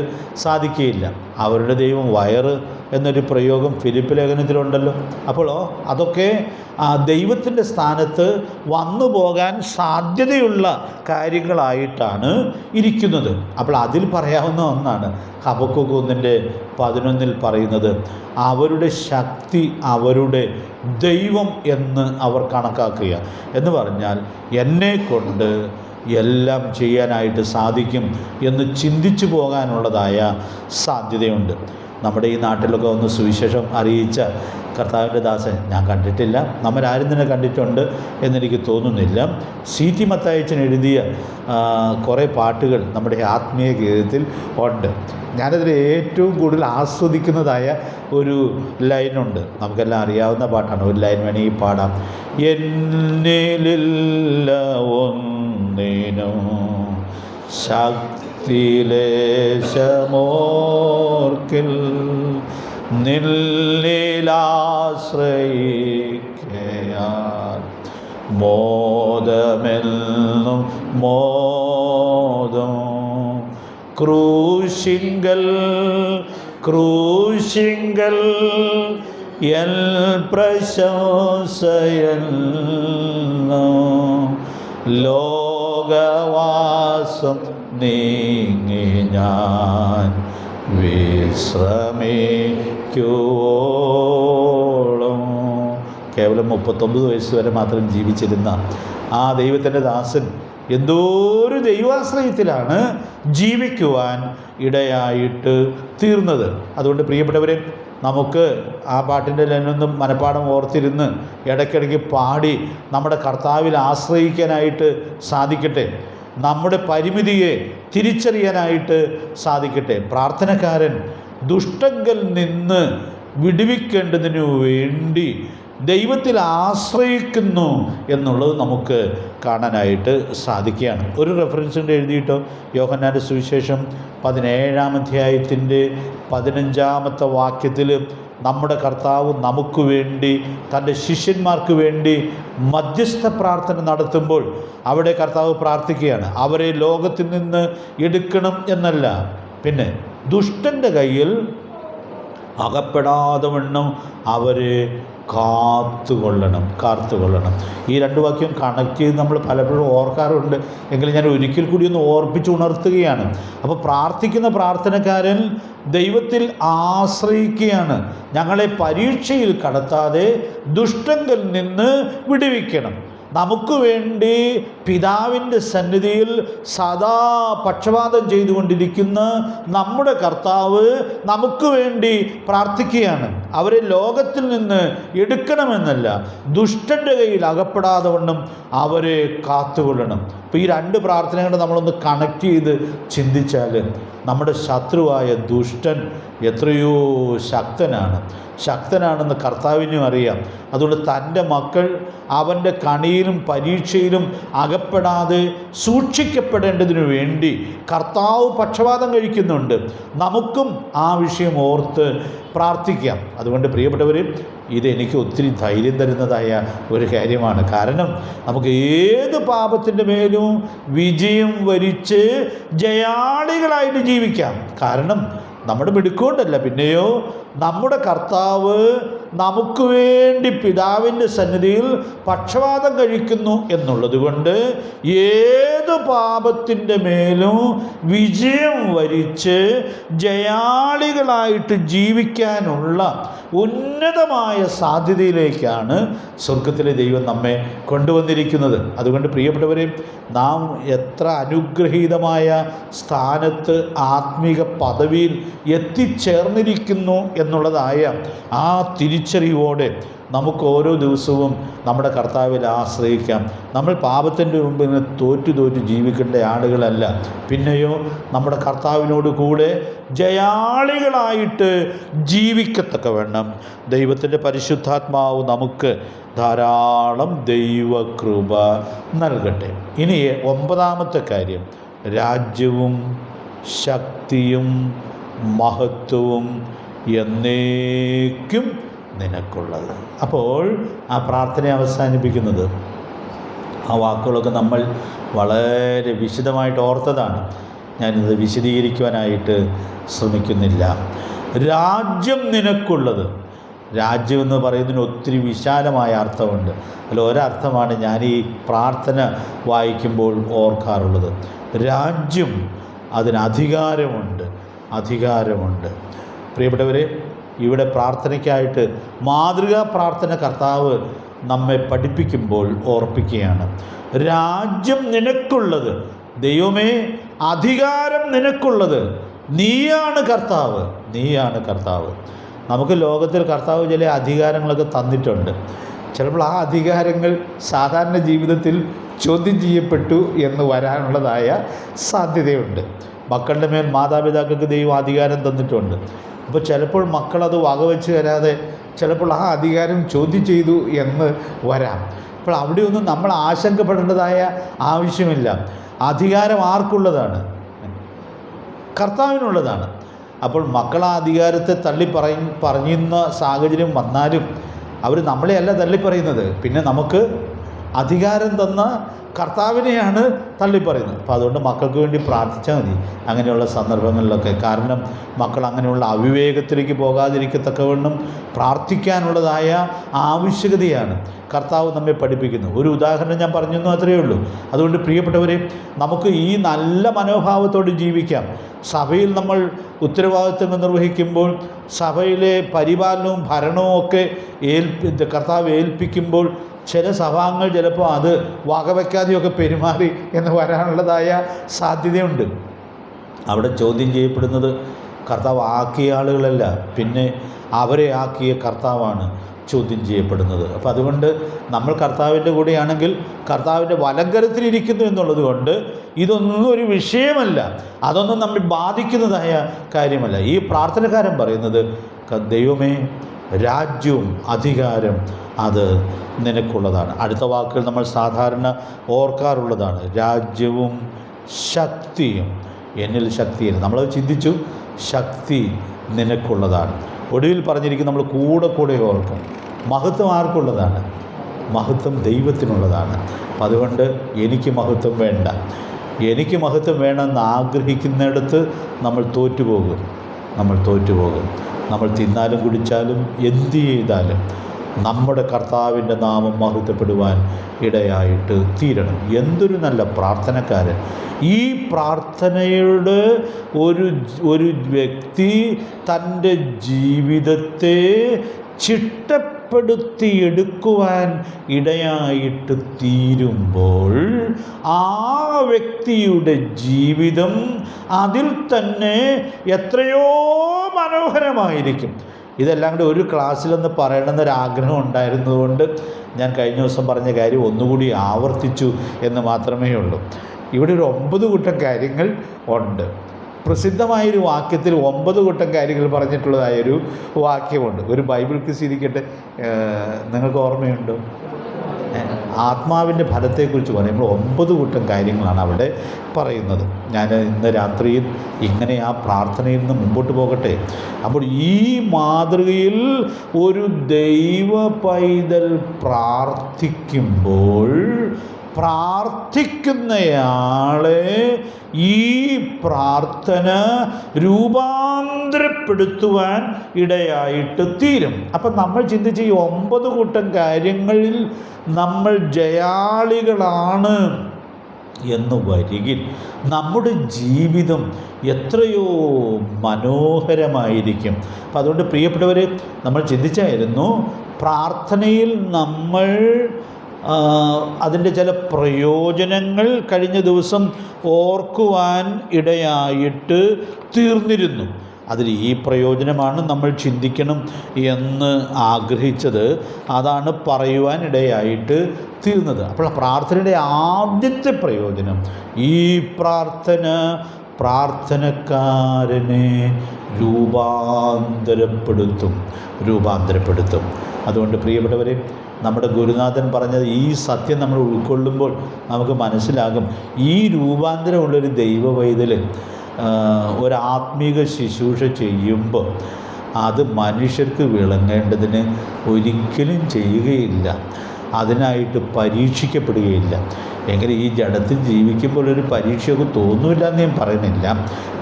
സാധിക്കുകയില്ല. അവരുടെ ദൈവം വയറ് എന്നൊരു പ്രയോഗം ഫിലിപ്പ് ലേഖനത്തിലുണ്ടല്ലോ. അപ്പോൾ അതൊക്കെ ദൈവത്തിൻ്റെ സ്ഥാനത്ത് വന്നു പോകാൻ സാധ്യതയുള്ള കാര്യങ്ങളായിട്ടാണ് ഇരിക്കുന്നത്. അപ്പോൾ അതിൽ പറയാവുന്ന ഒന്നാണ് ഹബക്കൂക്ക് 1:11 പറയുന്നത്, അവരുടെ ശക്തി അവരുടെ ദൈവം എന്ന് അവർ കണക്കാക്കുക. എന്ന് പറഞ്ഞാൽ എന്നെക്കൊണ്ട് എല്ലാം ചെയ്യാനായിട്ട് സാധിക്കും എന്ന് ചിന്തിച്ചു പോകാനുള്ളതായ സാധ്യതയുണ്ട്. നമ്മുടെ ഈ നാട്ടിലൊക്കെ ഒന്ന് സുവിശേഷം അറിയിച്ച കർത്താവിൻ്റെ ദാസൻ ഞാൻ കണ്ടിട്ടില്ല, നമ്മളാരും തന്നെ കണ്ടിട്ടുണ്ട് എന്നെനിക്ക് തോന്നുന്നില്ല. C.T. മത്തായിച്ചൻ എഴുതിയ കുറേ പാട്ടുകൾ നമ്മുടെ ആത്മീയ ഗീതത്തിൽ ഉണ്ട്. ഞാനതിൽ ഏറ്റവും കൂടുതൽ ആസ്വദിക്കുന്നതായ ഒരു ലൈനുണ്ട്, നമുക്കെല്ലാം അറിയാവുന്ന പാട്ടാണ്. ഒരു ലൈൻ വേണമെങ്കിൽ പാടാം. എന്നിലില്ല ശക്തിലേശമോർക്കിൽ നിന്നിലാശ്രയിക്കയാൽ മോദമെന്നും മോദം ക്രൂശിങ്കൽ എൽ പ്രശംസയല്ലോ ലോകവാസം നീങ്ങി ഞാൻ വിശ്രമിക്കുവോളം. കേവലം 39 വയസ്സ് വരെ മാത്രം ജീവിച്ചിരുന്ന ആ ദൈവത്തിൻ്റെ ദാസൻ എന്തോരു ദൈവാശ്രയത്തിലാണ് ജീവിക്കുവാൻ ഇടയായിട്ട് തീർന്നത്. അതുകൊണ്ട് പ്രിയപ്പെട്ടവരെ, നമുക്ക് ആ പാട്ടിൻ്റെ ലൈനൊന്നും മനപ്പാഠം ഓർത്തിരുന്ന് ഇടയ്ക്കിടയ്ക്ക് പാടി നമ്മുടെ കർത്താവിൽ ആശ്രയിക്കാനായിട്ട് സാധിക്കട്ടെ. നമ്മുടെ പരിമിതിയെ തിരിച്ചറിയാനായിട്ട് സാധിക്കട്ടെ. പ്രാർത്ഥനക്കാരൻ ദുഷ്ടങ്കൽ നിന്ന് വിടുവിക്കേണ്ടതിനു വേണ്ടി ദൈവത്തിൽ ആശ്രയിക്കുന്നു എന്നുള്ളത് നമുക്ക് കാണാനായിട്ട് സാധിക്കുകയാണ്. ഒരു റെഫറൻസ് കൊണ്ട് എഴുതിയിട്ടോ, യോഹന്നാൻ്റെ സുവിശേഷം 17-ാം അധ്യായത്തിൻ്റെ 15-ാമത്തെ വാക്യത്തിൽ നമ്മുടെ കർത്താവ് നമുക്ക് വേണ്ടി, തൻ്റെ ശിഷ്യന്മാർക്ക് വേണ്ടി മധ്യസ്ഥ പ്രാർത്ഥന നടത്തുമ്പോൾ അവിടെ കർത്താവ് പ്രാർത്ഥിക്കുകയാണ്, അവരെ ലോകത്തിൽ നിന്ന് എടുക്കണം എന്നല്ല, പിന്നെ ദുഷ്ടൻ്റെ കയ്യിൽ അകപ്പെടാതെ വണ്ണം അവരെ കാത്തുകൊള്ളണം. ഈ രണ്ട് വാക്യം കണക്ട് ചെയ്ത് നമ്മൾ പലപ്പോഴും ഓർക്കാറുണ്ട്, എങ്കിലും ഞാൻ ഒരിക്കൽ കൂടി ഒന്ന് ഓർപ്പിച്ചുണർത്തുകയാണ്. അപ്പോൾ പ്രാർത്ഥിക്കുന്ന പ്രാർത്ഥനക്കാരൻ ദൈവത്തിൽ ആശ്രയിക്കുകയാണ്. ഞങ്ങളെ പരീക്ഷയിൽ കടത്താതെ ദുഷ്ടങ്കൽ നിന്ന് വിടുവിക്കണം. നമുക്ക് വേണ്ടി പിതാവിൻ്റെ സന്നിധിയിൽ സദാ പക്ഷപാതം ചെയ്തുകൊണ്ടിരിക്കുന്ന നമ്മുടെ കർത്താവ് നമുക്ക് വേണ്ടി പ്രാർത്ഥിക്കുകയാണ്. അവരെ ലോകത്തിൽ നിന്ന് എടുക്കണമെന്നല്ല, ദുഷ്ടൻ്റെ കയ്യിൽ അകപ്പെടാതെ വണ്ണം അവരെ കാത്തുകൊള്ളണം. അപ്പോൾ ഈ രണ്ട് പ്രാർത്ഥനകൾ നമ്മളൊന്ന് കണക്ട് ചെയ്ത് ചിന്തിച്ചാൽ നമ്മുടെ ശത്രുവായ ദുഷ്ടൻ എത്രയോ ശക്തനാണെന്ന് കർത്താവിനും അറിയാം. അതുകൊണ്ട് തൻ്റെ മക്കൾ അവൻ്റെ കണിയിലും പരീക്ഷയിലും അകപ്പെടാതെ സൂക്ഷിക്കപ്പെടേണ്ടതിനു വേണ്ടി കർത്താവ് പക്ഷപാതം കഴിക്കുന്നുണ്ട്. നമുക്കും ആ വിഷയം ഓർത്ത് പ്രാർത്ഥിക്കാം. അതുകൊണ്ട് പ്രിയപ്പെട്ടവർ, ഇതെനിക്ക് ഒത്തിരി ധൈര്യം തരുന്നതായ ഒരു കാര്യമാണ്. കാരണം നമുക്ക് ഏത് പാപത്തിൻ്റെ മേലും വിജയം വരിച്ച് ജയാളികളായിട്ട് ജീവിക്കാം. കാരണം നമ്മുടെ മിടുക്കൊണ്ടല്ല, പിന്നെയോ നമ്മുടെ കർത്താവ് നമുക്ക് വേണ്ടി പിതാവിൻ്റെ സന്നിധിയിൽ പക്ഷപാതം കഴിക്കുന്നു എന്നുള്ളത് കൊണ്ട് ഏത് പാപത്തിൻ്റെ മേലും വിജയം വരിച്ച് ജയാളികളായിട്ട് ജീവിക്കാനുള്ള ഉന്നതമായ സാധ്യതയിലേക്കാണ് സ്വർഗത്തിലെ ദൈവം നമ്മെ കൊണ്ടുവന്നിരിക്കുന്നത്. അതുകൊണ്ട് പ്രിയപ്പെട്ടവരെ, നാം എത്ര അനുഗ്രഹീതമായ സ്ഥാനത്ത് ആത്മീക പദവിയിൽ എത്തിച്ചേർന്നിരിക്കുന്നു എന്നുള്ളതായ ആ തിരിച്ചറിവോടെ നമുക്ക് ഓരോ ദിവസവും നമ്മുടെ കർത്താവിൽ ആശ്രയിക്കാം. നമ്മൾ പാപത്തിൻ്റെ മുമ്പിൽ നിന്ന് തോറ്റു ജീവിക്കേണ്ട ആളുകളല്ല, പിന്നെയോ നമ്മുടെ കർത്താവിനോട് കൂടെ ജയാളികളായിട്ട് ജീവിക്കത്തക്കവണ്ണം ദൈവത്തിൻ്റെ പരിശുദ്ധാത്മാവ് നമുക്ക് ധാരാളം ദൈവകൃപ നൽകട്ടെ. ഇനി 9-ാമത്തെ കാര്യം, രാജ്യവും ശക്തിയും മഹത്വവും എന്നേക്കും നിനക്കുള്ളത്. അപ്പോൾ ആ പ്രാർത്ഥന അവസാനിപ്പിക്കുന്നത്, ആ വാക്കുകളൊക്കെ നമ്മൾ വളരെ വിശദമായിട്ട് ഓർത്തതാണ്. ഞാനിത് വിശദീകരിക്കുവാനായിട്ട് ശ്രമിക്കുന്നില്ല. രാജ്യം നിനക്കുള്ളത്. രാജ്യം എന്ന് പറയുന്നതിന് ഒത്തിരി വിശാലമായ അർത്ഥമുണ്ട്. അതിൽ ഒരർത്ഥമാണ് ഞാൻ ഈ പ്രാർത്ഥന വായിക്കുമ്പോൾ ഓർക്കാറുള്ളത്. രാജ്യം, അതിന് അധികാരമുണ്ട്. പ്രിയപ്പെട്ടവരെ, ഇവിടെ പ്രാർത്ഥനയ്ക്കായിട്ട് മാതൃകാ പ്രാർത്ഥന കർത്താവ് നമ്മെ പഠിപ്പിക്കുമ്പോൾ ഓർപ്പിക്കുകയാണ്. രാജ്യം നിനക്കുള്ളത്, ദൈവമേ, അധികാരം നിനക്കുള്ളത്, നീയാണ് കർത്താവ്. നമുക്ക് ലോകത്തിൽ കർത്താവ് ചില അധികാരങ്ങളൊക്കെ തന്നിട്ടുണ്ട്. ചിലപ്പോൾ ആ അധികാരങ്ങൾ സാധാരണ ജീവിതത്തിൽ ചോദ്യം ചെയ്യപ്പെട്ടു എന്ന് വരാനുള്ളതായ സാധ്യതയുണ്ട്. മക്കളുടെ മേൽ മാതാപിതാക്കൾക്ക് ദൈവം അധികാരം തന്നിട്ടുണ്ട്. അപ്പോൾ ചിലപ്പോൾ മക്കളത് വകവെച്ച് തരാതെ ചിലപ്പോൾ ആ അധികാരം ചോദ്യം ചെയ്തു എന്ന് വരാം. അപ്പോൾ അവിടെയൊന്നും നമ്മൾ ആശങ്കപ്പെടേണ്ടതായ ആവശ്യമില്ല. അധികാരം ആർക്കുള്ളതാണ്? കർത്താവിനുള്ളതാണ്. അപ്പോൾ മക്കൾ ആ അധികാരത്തെ പറയുന്ന സാഹചര്യം വന്നാലും അവർ നമ്മളെയല്ല തള്ളിപ്പറയുന്നത്, പിന്നെ നമുക്ക് അധികാരം തന്ന കർത്താവിനെയാണ് തള്ളിപ്പറയുന്നത്. അപ്പോൾ അതുകൊണ്ട് മക്കൾക്ക് വേണ്ടി പ്രാർത്ഥിച്ചാൽ മതി അങ്ങനെയുള്ള സന്ദർഭങ്ങളിലൊക്കെ. കാരണം മക്കൾ അങ്ങനെയുള്ള അവിവേകത്തിലേക്ക് പോകാതിരിക്കത്തക്കവണ്ണം പ്രാർത്ഥിക്കാനുള്ളതായ ആവശ്യകതയാണ് കർത്താവ് നമ്മെ പഠിപ്പിക്കുന്നത്. ഒരു ഉദാഹരണം ഞാൻ പറഞ്ഞു അത്രയേ ഉള്ളൂ. അതുകൊണ്ട് പ്രിയപ്പെട്ടവരെ, നമുക്ക് ഈ നല്ല മനോഭാവത്തോട് ജീവിക്കാം. സഭയിൽ നമ്മൾ ഉത്തരവാദിത്വങ്ങൾ നിർവഹിക്കുമ്പോൾ, സഭയിലെ പരിപാലനവും ഭരണവും ഒക്കെ കർത്താവ് ഏൽപ്പിക്കുമ്പോൾ ചില സഭാംഗങ്ങൾ ചിലപ്പോൾ അത് വകവയ്ക്കാതെയൊക്കെ പെരുമാറി എന്ന് വരാനുള്ളതായ സാധ്യതയുണ്ട്. അവിടെ ചോദ്യം ചെയ്യപ്പെടുന്നത് കർത്താവ് ആക്കിയ ആളുകളല്ല, പിന്നെ അവരെ ആക്കിയ കർത്താവാണ് ചോദ്യം ചെയ്യപ്പെടുന്നത്. അപ്പോൾ അതുകൊണ്ട് നമ്മൾ കർത്താവിൻ്റെ കൂടെയാണെങ്കിൽ കർത്താവിൻ്റെ വലങ്കരത്തിലിരിക്കുന്നു എന്നുള്ളത് കൊണ്ട് ഇതൊന്നും ഒരു വിഷയമല്ല, അതൊന്നും നമ്മെ ബാധിക്കുന്നതായ കാര്യമല്ല. ഈ പ്രാർത്ഥനക്കാരൻ പറയുന്നത്, ദൈവമേ, രാജ്യവും അധികാരം അത് നിനക്കുള്ളതാണ്. അടുത്ത വാക്കുകൾ നമ്മൾ സാധാരണ ഓർക്കാറുള്ളതാണ്. രാജ്യവും ശക്തിയും എന്നിൽ ശക്തിയില്ല. നമ്മളത് ചിന്തിച്ചു, ശക്തി നിനക്കുള്ളതാണ്. ഒടുവിൽ പറഞ്ഞിരിക്കും, നമ്മൾ കൂടെ ഓർക്കും, മഹത്വം ആർക്കുള്ളതാണ്? മഹത്വം ദൈവത്തിനുള്ളതാണ്. അപ്പം അതുകൊണ്ട് എനിക്ക് മഹത്വം വേണ്ട, എനിക്ക് മഹത്വം വേണമെന്ന് ആഗ്രഹിക്കുന്നിടത്ത് നമ്മൾ തോറ്റുപോകും. നമ്മൾ തിന്നാലും കുടിച്ചാലും എന്തു ചെയ്താലും നമ്മുടെ കർത്താവിൻ്റെ നാമം മഹത്വപ്പെടുവാൻ ഇടയായിട്ട് തീരണം. എന്തൊരു നല്ല പ്രാർത്ഥനക്കാരൻ! ഈ പ്രാർത്ഥനയുടെ ഒരു വ്യക്തി തൻ്റെ ജീവിതത്തെ ചിട്ടപ്പെടുത്തിയെടുക്കുവാൻ ഇടയായിട്ട് തീരുമ്പോൾ ആ വ്യക്തിയുടെ ജീവിതം അതിൽ തന്നെ എത്രയോ മനോഹരമായിരിക്കും. ഇതെല്ലാം കൂടി ഒരു ക്ലാസ്സിലൊന്ന് പറയണമെന്നൊരാഗ്രഹം ഉണ്ടായിരുന്നതുകൊണ്ട് ഞാൻ കഴിഞ്ഞ ദിവസം പറഞ്ഞ കാര്യം ഒന്നുകൂടി ആവർത്തിച്ചു എന്ന് മാത്രമേ ഉള്ളൂ. ഇവിടെ ഒരു 9 കൂട്ടം കാര്യങ്ങൾ ഉണ്ട്. പ്രസിദ്ധമായൊരു വാക്യത്തിൽ 9 കൂട്ടം കാര്യങ്ങൾ പറഞ്ഞിട്ടുള്ളതായൊരു വാക്യമുണ്ട്. ഒരു ബൈബിൾ ക്വിസ് ഇരിക്കട്ടെ, നിങ്ങൾക്ക് ഓർമ്മയുണ്ടോ? ആത്മാവിൻ്റെ ഫലത്തെക്കുറിച്ച് പറയുമ്പോൾ 9 കൂട്ടം കാര്യങ്ങളാണ് അവിടെ പറയുന്നത്. ഞാൻ ഇന്ന് രാത്രിയിൽ ഇങ്ങനെ ആ പ്രാർത്ഥനയിൽ നിന്ന് മുമ്പോട്ട് പോകട്ടെ. അപ്പോൾ ഈ മാതൃകയിൽ ഒരു ദൈവ പൈതൽ പ്രാർത്ഥിക്കുമ്പോൾ പ്രാർത്ഥിക്കുന്നയാളെ ഈ പ്രാർത്ഥന രൂപാന്തരപ്പെടുത്തുവാൻ ഇടയായിട്ട് തീരും. അപ്പം നമ്മൾ ചിന്തിച്ച് ഈ 9 കൂട്ടം കാര്യങ്ങളിൽ നമ്മൾ ജയാളികളാണ് എന്ന് വരികിൽ നമ്മുടെ ജീവിതം എത്രയോ മനോഹരമായിരിക്കും. അപ്പം അതുകൊണ്ട് പ്രിയപ്പെട്ടവരെ, നമ്മൾ ചിന്തിച്ചായിരുന്നു പ്രാർത്ഥനയിൽ നമ്മൾ അതിൻ്റെ ചില പ്രയോജനങ്ങൾ കഴിഞ്ഞ ദിവസം ഓർക്കുവാൻ ഇടയായിട്ട് തീർന്നിരുന്നു. അതിൽ ഈ പ്രയോജനമാണ് നമ്മൾ ചിന്തിക്കണം എന്ന് ആഗ്രഹിച്ചത്. അതാണ് പറയുവാൻ ഇടയായിട്ട് തീർന്നത്. അപ്പോൾ പ്രാർത്ഥനയുടെ ആദ്യത്തെ പ്രയോജനം, ഈ പ്രാർത്ഥനക്കാരനെ രൂപാന്തരപ്പെടുത്തും. അതുകൊണ്ട് പ്രിയപ്പെട്ടവരെ, നമ്മുടെ ഗുരുനാഥൻ പറഞ്ഞത് ഈ സത്യം നമ്മൾ ഉൾക്കൊള്ളുമ്പോൾ നമുക്ക് മനസ്സിലാകും, ഈ രൂപാന്തരമുള്ളൊരു ദൈവ പൈതൽ ഒരു ആത്മീക ശുശ്രൂഷ ചെയ്യുമ്പോൾ അത് മനുഷ്യർക്ക് വിളങ്ങേണ്ടതിന് ഒരിക്കലും ചെയ്യുകയില്ല, അതിനായിട്ട് പരീക്ഷിക്കപ്പെടുകയില്ല. എങ്ങനെ ഈ ജഡത്തിൽ ജീവിക്കുമ്പോൾ ഒരു പരീക്ഷയൊക്കെ തോന്നില്ല എന്ന് ഞാൻ പറയുന്നില്ല.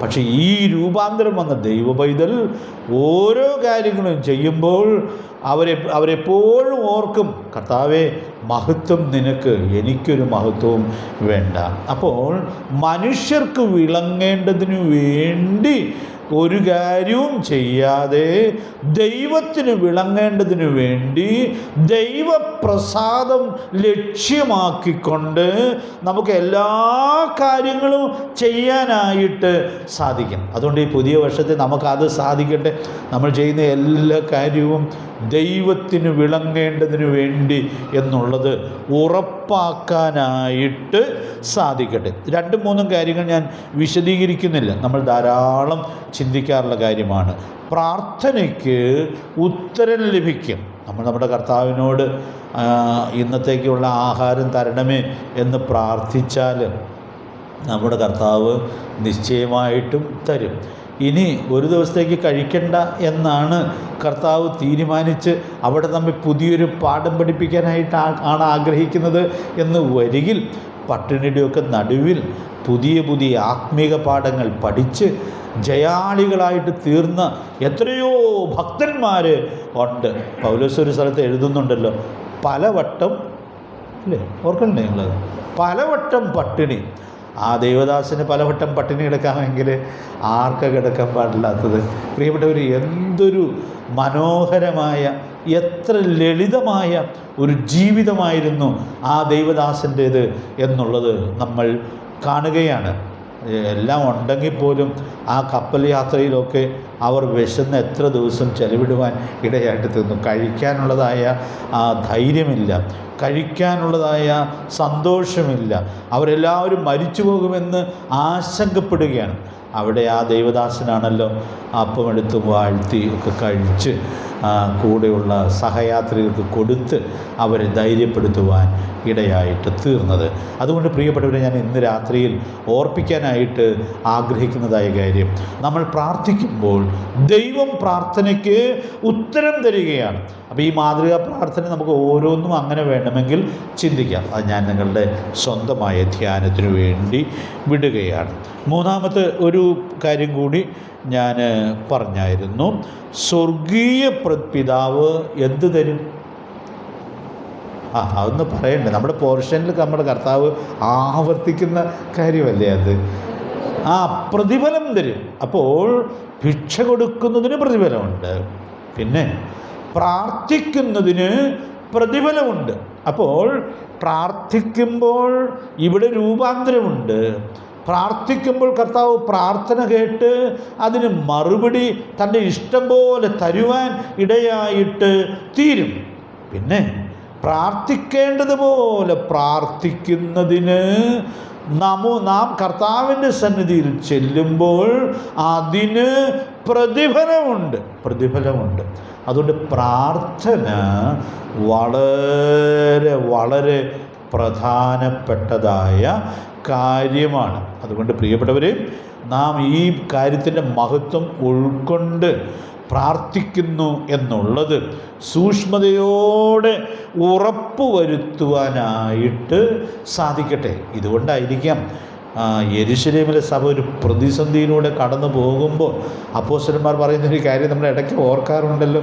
പക്ഷേ ഈ രൂപാന്തരം വന്ന ദൈവ പൈതൽ ഓരോ കാര്യങ്ങളും ചെയ്യുമ്പോൾ അവരെപ്പോഴും ഓർക്കും, കർത്താവേ, മഹത്വം നിനക്ക്, എനിക്കൊരു മഹത്വവും വേണ്ട. അപ്പോൾ മനുഷ്യർക്ക് വിളങ്ങേണ്ടതിനു വേണ്ടി ഒരു കാര്യവും ചെയ്യാതെ ദൈവത്തിന് വിളങ്ങേണ്ടതിനു വേണ്ടി ദൈവപ്രസാദം ലക്ഷ്യമാക്കിക്കൊണ്ട് നമുക്ക് എല്ലാ കാര്യങ്ങളും ചെയ്യാനായിട്ട് സാധിക്കും. അതുകൊണ്ട് ഈ പുതിയ വർഷത്തെ നമുക്കത് സാധിക്കട്ടെ. നമ്മൾ ചെയ്യുന്ന എല്ലാ കാര്യവും ദൈവത്തിന് വിളങ്ങേണ്ടതിനു വേണ്ടി എന്നുള്ളത് ഉറപ്പാക്കാനായിട്ട് സാധിക്കട്ടെ. 2-3 കാര്യങ്ങൾ ഞാൻ വിശദീകരിക്കുന്നില്ല, നമ്മൾ ധാരാളം ചിന്തിക്കാറുള്ള കാര്യമാണ്. പ്രാർത്ഥനയ്ക്ക് ഉത്തരം ലഭിക്കും. നമ്മൾ നമ്മുടെ കർത്താവിനോട് ഇന്നത്തേക്കുള്ള ആഹാരം തരണമേ എന്ന് പ്രാർത്ഥിച്ചാൽ നമ്മുടെ കർത്താവ് നിശ്ചയമായിട്ടും തരും. ഇനി ഒരു ദിവസത്തേക്ക് കഴിക്കണ്ട എന്നാണ് കർത്താവ് തീരുമാനിച്ച് അവിടെ നമ്മെ പുതിയൊരു പാഠം പഠിപ്പിക്കാനായിട്ട് ആണ് ആഗ്രഹിക്കുന്നത് എന്ന് വരികിൽ, പട്ടിണിയുടെയൊക്കെ നടുവിൽ പുതിയ പുതിയ ആത്മീക പാഠങ്ങൾ പഠിച്ച് ജയാളികളായിട്ട് തീർന്ന എത്രയോ ഭക്തന്മാർ ഉണ്ട്. പൗലോസ് ഒരു സ്ഥലത്ത് എഴുതുന്നുണ്ടല്ലോ, പലവട്ടം, അല്ലേ, ഓർക്കണ്ടേ നിങ്ങൾ, പലവട്ടം പട്ടിണി. ആ ദൈവദാസന് പലവട്ടം പട്ടിണി കിടക്കാമെങ്കിൽ ആർക്കാ കിടക്കാൻ പാടില്ലാത്തത്? പ്രിയപ്പെട്ടവർ, എന്തൊരു മനോഹരമായ, എത്ര ലളിതമായ ഒരു ജീവിതമായിരുന്നു ആ ദൈവദാസൻ്റേത് എന്നുള്ളത് നമ്മൾ കാണുകയാണ്. എല്ലാം ഉണ്ടെങ്കിൽ പോലും ആ കപ്പൽ യാത്രയിലൊക്കെ അവർ വിശന്ന് എത്ര ദിവസം ചെലവിടുവാൻ ഇടയായിട്ട് തീർന്നു. കഴിക്കാനുള്ളതായ ആ ധൈര്യമില്ല, കഴിക്കാനുള്ളതായ സന്തോഷമില്ല. അവരെല്ലാവരും മരിച്ചു പോകുമെന്ന് ആശങ്കപ്പെടുകയാണ്. അവിടെ ആ ദൈവദാസനാണല്ലോ അപ്പമെടുത്ത് വാഴ്ത്തി ഒക്കെ കഴിച്ച് കൂടെയുള്ള സഹയാത്രികർക്ക് കൊടുത്ത് അവരെ ധൈര്യപ്പെടുത്തുവാൻ ഇടയായിട്ട് തീർന്നത്. അതുകൊണ്ട് പ്രിയപ്പെട്ടവരെ, ഞാൻ ഇന്ന് രാത്രിയിൽ ഓർപ്പിക്കാനായിട്ട് ആഗ്രഹിക്കുന്നതായ കാര്യം, നമ്മൾ പ്രാർത്ഥിക്കുമ്പോൾ ദൈവം പ്രാർത്ഥനയ്ക്ക് ഉത്തരം തരികയാണ്. അപ്പോൾ ഈ മാതൃകാ പ്രാർത്ഥന നമുക്ക് ഓരോന്നും അങ്ങനെ വേണമെങ്കിൽ ചിന്തിക്കാം. അത് ഞാൻ നിങ്ങളുടെ സ്വന്തമായ ധ്യാനത്തിനു വേണ്ടി വിടുകയാണ്. മൂന്നാമത്തെ ഒരു കാര്യം കൂടി ഞാൻ പറഞ്ഞായിരുന്നു. സ്വർഗീയ പിതാവ് എന്ത് തരും? അതൊന്ന് പറയണ്ടേ? നമ്മുടെ പോർഷനിൽ നമ്മുടെ കർത്താവ് ആവർത്തിക്കുന്ന കാര്യമല്ലേ അത്? പ്രതിഫലം തരും. അപ്പോൾ ഭിക്ഷ കൊടുക്കുന്നതിന് പ്രതിഫലമുണ്ട്, പിന്നെ പ്രാർത്ഥിക്കുന്നതിന് പ്രതിഫലമുണ്ട്. അപ്പോൾ പ്രാർത്ഥിക്കുമ്പോൾ ഇവിടെ രൂപാന്തരമുണ്ട്. പ്രാർത്ഥിക്കുമ്പോൾ കർത്താവ് പ്രാർത്ഥന കേട്ട് അതിന് മറുപടി തൻ്റെ ഇഷ്ടം പോലെ തരുവാൻ ഇടയായിട്ട് തീരും. പിന്നെ പ്രാർത്ഥിക്കേണ്ടതുപോലെ പ്രാർത്ഥിക്കുന്നതിന് നാം കർത്താവിൻ്റെ സന്നിധിയിൽ ചെല്ലുമ്പോൾ അതിന് പ്രതിഫലമുണ്ട്. അതുകൊണ്ട് പ്രാർത്ഥന വളരെ വളരെ പ്രധാനപ്പെട്ടതായ കാര്യമാണ്. അതുകൊണ്ട് പ്രിയപ്പെട്ടവരെ, നാം ഈ കാര്യത്തിൻ്റെ മഹത്വം ഉൾക്കൊണ്ട് പ്രാർത്ഥിക്കുന്നു എന്നുള്ളത് സൂക്ഷ്മതയോടെ ഉറപ്പുവരുത്തുവാനായിട്ട് സാധിക്കട്ടെ. ഇതുകൊണ്ടായിരിക്കാം യെരുശലേമിലെ സഭ ഒരു പ്രതിസന്ധിയിലൂടെ കടന്നു പോകുമ്പോൾ അപ്പോസ്തലന്മാർ പറയുന്നൊരു കാര്യം നമ്മൾ ഇടയ്ക്ക് ഓർക്കാറുണ്ടല്ലോ.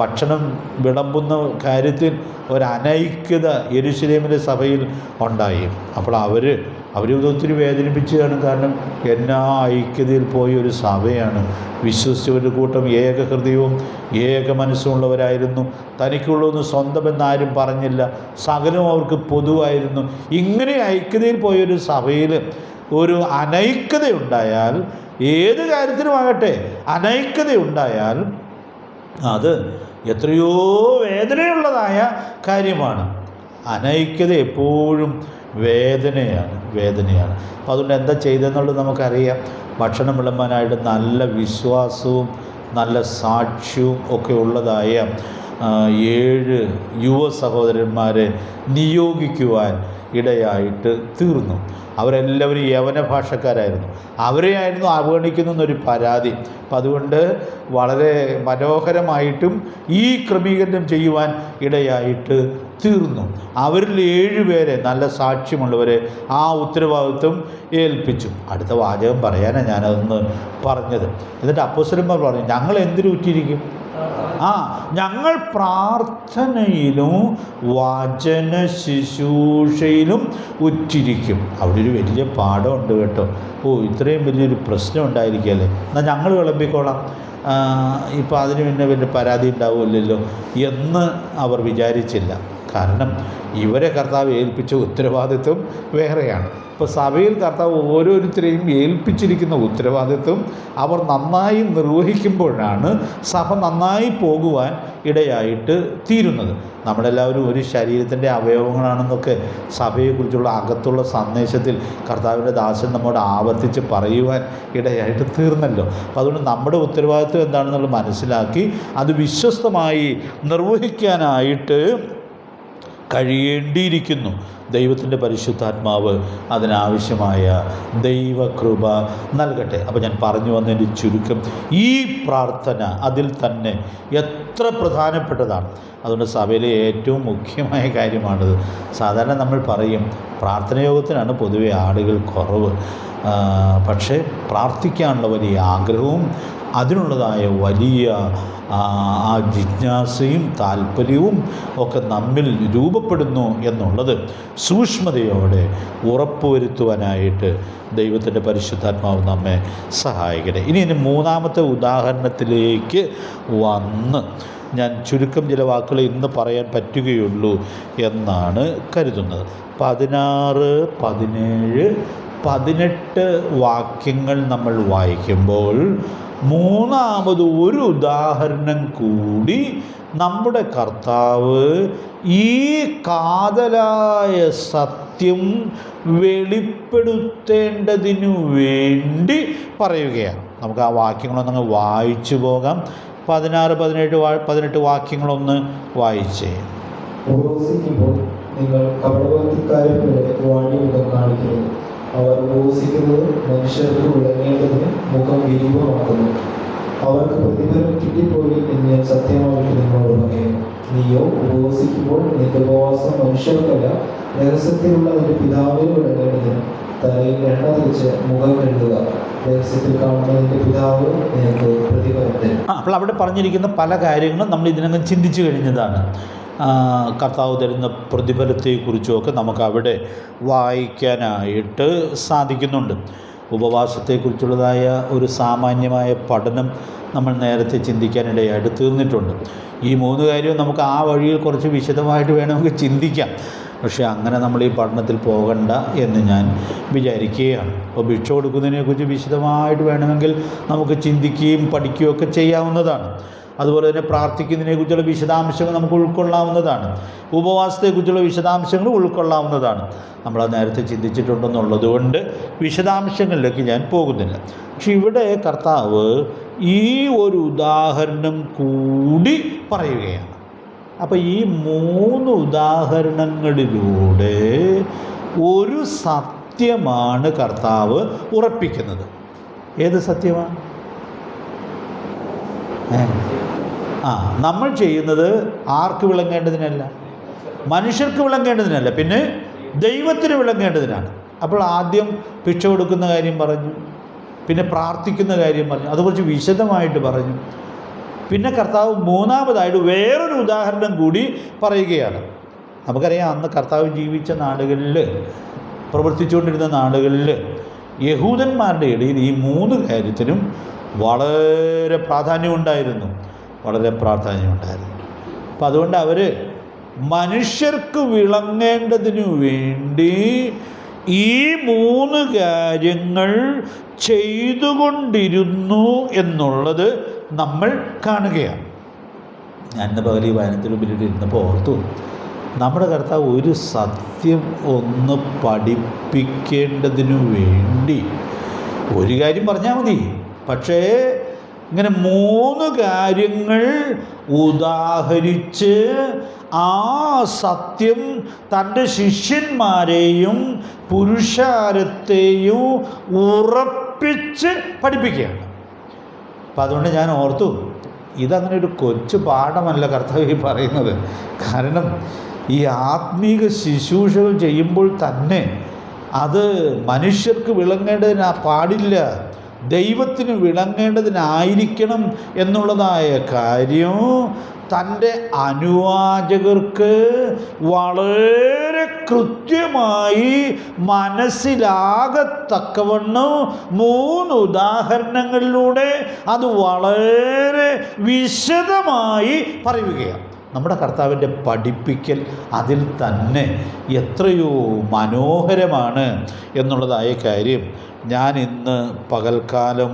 ഭക്ഷണം വിളമ്പുന്ന കാര്യത്തിൽ ഒരനൈക്യത യെരുശലേമിലെ സഭയിൽ ഉണ്ടായി. അപ്പോൾ അവർ ഒത്തിരി വേദനിപ്പിച്ചതാണ്. കാരണം എന്നാ ഐക്യതയിൽ പോയ ഒരു സഭയാണ്. വിശ്വസിച്ചവരുടെ കൂട്ടം ഏക ഹൃദയവും ഏക മനസ്സുമുള്ളവരായിരുന്നു. തനിക്കുള്ളതൊന്നും സ്വന്തമെന്നാരും പറഞ്ഞില്ല, സകലവും അവർക്ക് പൊതുവായിരുന്നു. ഇങ്ങനെ ഐക്യതയിൽ പോയൊരു സഭയിൽ ഒരു അനൈക്യതയുണ്ടായാൽ, ഏത് കാര്യത്തിനുമാകട്ടെ അനൈക്യതയുണ്ടായാൽ അത് എത്രയോ വേദനയുള്ളതായ കാര്യമാണ്. അനൈക്യത എപ്പോഴും വേദനയാണ്. അപ്പോൾ അതുകൊണ്ട് എന്താ ചെയ്തതെന്നുള്ളത് നമുക്കറിയാം. ഭക്ഷണം വിളമ്പാനായിട്ട് നല്ല വിശ്വാസവും നല്ല സാക്ഷ്യവും ഒക്കെ ഉള്ളതായ 7 യുവ സഹോദരന്മാരെ നിയോഗിക്കുവാൻ ഇടയായിട്ട് തീർന്നു. അവരെല്ലാവരും യവന ഭാഷക്കാരായിരുന്നു. അവരെയായിരുന്നു അവഗണിക്കുന്നൊരു പരാതി. അപ്പം അതുകൊണ്ട് വളരെ മനോഹരമായിട്ടും ഈ ക്രമീകരണം ചെയ്യുവാൻ ഇടയായിട്ട് തീർന്നു. അവരിൽ 7 പേരെ, നല്ല സാക്ഷ്യമുള്ളവരെ ആ ഉത്തരവാദിത്വം ഏൽപ്പിച്ചു. അടുത്ത വാചകം പറയാനാണ് ഞാനതൊന്ന് പറഞ്ഞത്. എന്നിട്ട് അപ്പോസ്തലന്മാർ പറഞ്ഞു, ഞങ്ങൾ എന്തിനു ഉറ്റിരിക്കും? ഞങ്ങൾ പ്രാർത്ഥനയിലും വചന ശുശ്രൂഷയിലും ഉറ്റിരിക്കും. അവിടെ ഒരു വലിയ പാഠമുണ്ട് കേട്ടോ. ഇത്രയും വലിയൊരു പ്രശ്നം ഉണ്ടായിരിക്കുകയല്ലേ, എന്നാൽ ഞങ്ങൾ വിളമ്പിക്കോളാം, ഇപ്പോൾ അതിന് പിന്നെ പരാതി ഉണ്ടാവില്ലല്ലോ എന്ന് അവർ വിചാരിച്ചില്ല. കാരണം ഇവരെ കർത്താവ് ഏൽപ്പിച്ച ഉത്തരവാദിത്വം വേറെയാണ്. ഇപ്പോൾ സഭയിൽ കർത്താവ് ഓരോരുത്തരെയും ഏൽപ്പിച്ചിരിക്കുന്ന ഉത്തരവാദിത്വം അവർ നന്നായി നിർവഹിക്കുമ്പോഴാണ് സഭ നന്നായി പോകുവാൻ ഇടയായിട്ട് തീരുന്നത്. നമ്മളെല്ലാവരും ഒരു ശരീരത്തിൻ്റെ അവയവങ്ങളാണെന്നൊക്കെ സഭയെക്കുറിച്ചുള്ള അകത്തുള്ള സന്ദേശത്തിൽ കർത്താവിൻ്റെ ദാസൻ നമ്മോട് ആവർത്തിച്ച് പറയുവാൻ ഇടയായിട്ട് തീർന്നല്ലോ. അപ്പോൾ അതുകൊണ്ട് നമ്മുടെ ഉത്തരവാദിത്വം എന്താണെന്നുള്ളത് മനസ്സിലാക്കി അത് വിശ്വസ്തമായി നിർവഹിക്കാനായിട്ട് കഴിയേണ്ടിയിരിക്കുന്നു. ദൈവത്തിൻ്റെ പരിശുദ്ധാത്മാവ് അതിനാവശ്യമായ ദൈവകൃപ നൽകട്ടെ. അപ്പോൾ ഞാൻ പറഞ്ഞു വന്നതിൻ്റെ ചുരുക്കം, ഈ പ്രാർത്ഥന അതിൽ തന്നെ എത്ര പ്രധാനപ്പെട്ടതാണ്. അതുകൊണ്ട് സഭയിലെ ഏറ്റവും മുഖ്യമായ കാര്യമാണിത്. സാധാരണ നമ്മൾ പറയും പ്രാർത്ഥനയോഗത്തിനാണ് പൊതുവെ ആളുകൾ കുറവ്, പക്ഷേ പ്രാർത്ഥിക്കാനുള്ള വലിയ ആഗ്രഹവും അതിനുള്ളതായ വലിയ ആ ജിജ്ഞാസയും താല്പര്യവും ഒക്കെ നമ്മിൽ രൂപപ്പെടുന്നു എന്നുള്ളത് സൂക്ഷ്മതയോടെ ഉറപ്പുവരുത്തുവാനായിട്ട് ദൈവത്തിൻ്റെ പരിശുദ്ധാത്മാവ് നമ്മെ സഹായിക്കട്ടെ. ഇനി മൂന്നാമത്തെ ഉദാഹരണത്തിലേക്ക് വന്ന് ഞാൻ ചുരുക്കം ചില വാക്കുകൾ ഇന്ന് പറയാൻ പറ്റുകയുള്ളൂ എന്നാണ് കരുതുന്നത്. 16, 17, 18 വാക്യങ്ങൾ നമ്മൾ വായിക്കുമ്പോൾ മൂന്നാമത് ഒരു ഉദാഹരണം കൂടി നമ്മുടെ കർത്താവ് ഈ കാതലായ സത്യം വെളിപ്പെടുത്തേണ്ടതിനു വേണ്ടി പറയുകയാണ്. നമുക്ക് ആ വാക്യങ്ങളൊന്നങ്ങ് വായിച്ചു പോകാം. 16, 17, 18 വാക്യങ്ങളൊന്ന് വായിച്ചേ. ഉപവസിക്കുമ്പോൾ നിങ്ങൾ കപടഭക്തിക്കാരെ പോലെ വാണിമുഖം കാണിക്കരുത്. അവർ ഉപവസിക്കുന്നത് മനുഷ്യർക്ക് വിളങ്ങേണ്ടതിന് മുഖം വിരൂപമാക്കുന്നു. അവർക്ക് പ്രതിഫലം കിട്ടിപ്പോയി എന്ന് ഞാൻ സത്യമായിട്ട് നിങ്ങളോട് പറയുന്നു. നീയോ ഉപവസിക്കുമ്പോൾ നിന്റെ ഉപവാസം മനുഷ്യർക്കല്ല, രഹസ്യത്തിലുള്ള നിന്റെ പിതാവിന് വിളങ്ങേണ്ടതിന് തലയിൽ എണ്ണ തേച്ച് മുഖം കഴുകുക. രഹസ്യത്തിൽ കാണുന്ന നിന്റെ പിതാവ് നിനക്ക് പ്രതിഫലം തരും. അപ്പോൾ അവിടെ പറഞ്ഞിരിക്കുന്ന പല കാര്യങ്ങളും നമ്മൾ ഇതിനകം ചിന്തിച്ചു കഴിഞ്ഞതാണ്. കർത്താവ് തരുന്ന പ്രതിഫലത്തെക്കുറിച്ചുമൊക്കെ നമുക്കവിടെ വായിക്കാനായിട്ട് സാധിക്കുന്നുണ്ട്. ഉപവാസത്തെക്കുറിച്ചുള്ളതായ ഒരു സാമാന്യമായ പഠനം നമ്മൾ നേരത്തെ ചിന്തിക്കാനിടയായിട്ട് തീർന്നിട്ടുണ്ട്. ഈ 3 കാര്യവും നമുക്ക് ആ വഴിയിൽ കുറച്ച് വിശദമായിട്ട് വേണമെങ്കിൽ ചിന്തിക്കാം. പക്ഷേ അങ്ങനെ നമ്മൾ ഈ പഠനത്തിൽ പോകണ്ട എന്ന് ഞാൻ വിചാരിക്കുകയാണ്. അപ്പോൾ ഭിക്ഷ കൊടുക്കുന്നതിനെക്കുറിച്ച് വിശദമായിട്ട് വേണമെങ്കിൽ നമുക്ക് ചിന്തിക്കുകയും പഠിക്കുകയും ഒക്കെ ചെയ്യാവുന്നതാണ്. അതുപോലെ തന്നെ പ്രാർത്ഥിക്കുന്നതിനെക്കുറിച്ചുള്ള വിശദാംശങ്ങൾ നമുക്ക് ഉൾക്കൊള്ളാവുന്നതാണ്. ഉപവാസത്തെക്കുറിച്ചുള്ള വിശദാംശങ്ങൾ ഉൾക്കൊള്ളാവുന്നതാണ്. നമ്മളത് നേരത്തെ ചിന്തിച്ചിട്ടുണ്ടെന്നുള്ളത് കൊണ്ട് വിശദാംശങ്ങളിലേക്ക് ഞാൻ പോകുന്നില്ല. പക്ഷെ ഇവിടെ കർത്താവ് ഈ ഒരു ഉദാഹരണം കൂടി പറയുകയാണ്. അപ്പോൾ ഈ 3 ഉദാഹരണങ്ങളിലൂടെ ഒരു സത്യമാണ് കർത്താവ് ഉറപ്പിക്കുന്നത്. ഏത് സത്യമാണ്? നമ്മൾ ചെയ്യുന്നത് ആർക്ക് വിളങ്ങേണ്ടതിനല്ല, മനുഷ്യർക്ക് വിളങ്ങേണ്ടതിനല്ല, പിന്നെ ദൈവത്തിന് വിളങ്ങേണ്ടതിനാണ്. അപ്പോൾ ആദ്യം ഭിക്ഷ കൊടുക്കുന്ന കാര്യം പറഞ്ഞു, പിന്നെ പ്രാർത്ഥിക്കുന്ന കാര്യം പറഞ്ഞു, അതുകുറിച്ച് വിശദമായിട്ട് പറഞ്ഞു. പിന്നെ കർത്താവ് മൂന്നാമതായിട്ട് വേറൊരു ഉദാഹരണം കൂടി പറയുകയാണ്. നമുക്കറിയാം, അന്ന് കർത്താവ് ജീവിച്ച നാടുകളിൽ, പ്രവർത്തിച്ചുകൊണ്ടിരുന്ന നാടുകളിൽ യഹൂദന്മാരുടെ ഇടയിൽ ഈ 3 കാര്യത്തിനും വളരെ പ്രാധാന്യമുണ്ടായിരുന്നു. അപ്പം അതുകൊണ്ട് അവർ മനുഷ്യർക്ക് വിളങ്ങേണ്ടതിനു വേണ്ടി ഈ 3 കാര്യങ്ങൾ ചെയ്തുകൊണ്ടിരുന്നു എന്നുള്ളത് നമ്മൾ കാണുകയാണ്. ഞാൻ ഇന്ന് പകൽ ഈ വായനത്തിന് മുമ്പിൽ ഇരുന്നപ്പോൾ ഓർത്തു, നമ്മുടെ കർത്താവ് ഒരു സത്യം ഒന്ന് പഠിപ്പിക്കേണ്ടതിനു വേണ്ടി ഒരു കാര്യം പറഞ്ഞാൽ മതി, പക്ഷേ ഇങ്ങനെ 3 കാര്യങ്ങൾ ഉദാഹരിച്ച് ആ സത്യം തൻ്റെ ശിഷ്യന്മാരെയും പുരുഷാരത്തെയും ഉറപ്പിച്ച് പഠിപ്പിക്കുകയാണ്. അപ്പം അതുകൊണ്ട് ഞാൻ ഓർത്തു, ഇതങ്ങനെ ഒരു കൊച്ചു പാഠമല്ല കർത്താവ് പറയുന്നത്. കാരണം ഈ ആത്മീക ശുശ്രൂഷകൾ ചെയ്യുമ്പോൾ തന്നെ അത് മനുഷ്യർക്ക് വിളങ്ങേണ്ടതിന് പാടില്ല, ദൈവത്തിന് വിളങ്ങേണ്ടതിനായിരിക്കണം എന്നുള്ളതായ കാര്യം തൻ്റെ അനുവാചകർക്ക് വളരെ കൃത്യമായി മനസ്സിലാകത്തക്കവണ്ണം 3 ഉദാഹരണങ്ങളിലൂടെ അത് വളരെ വിശദമായി പറയുകയാണ്. നമ്മുടെ കർത്താവിൻ്റെ പഠിപ്പിക്കൽ അതിൽ തന്നെ എത്രയോ മനോഹരമാണ് എന്നുള്ളതായ കാര്യം ഞാൻ ഇന്ന് പകൽക്കാലം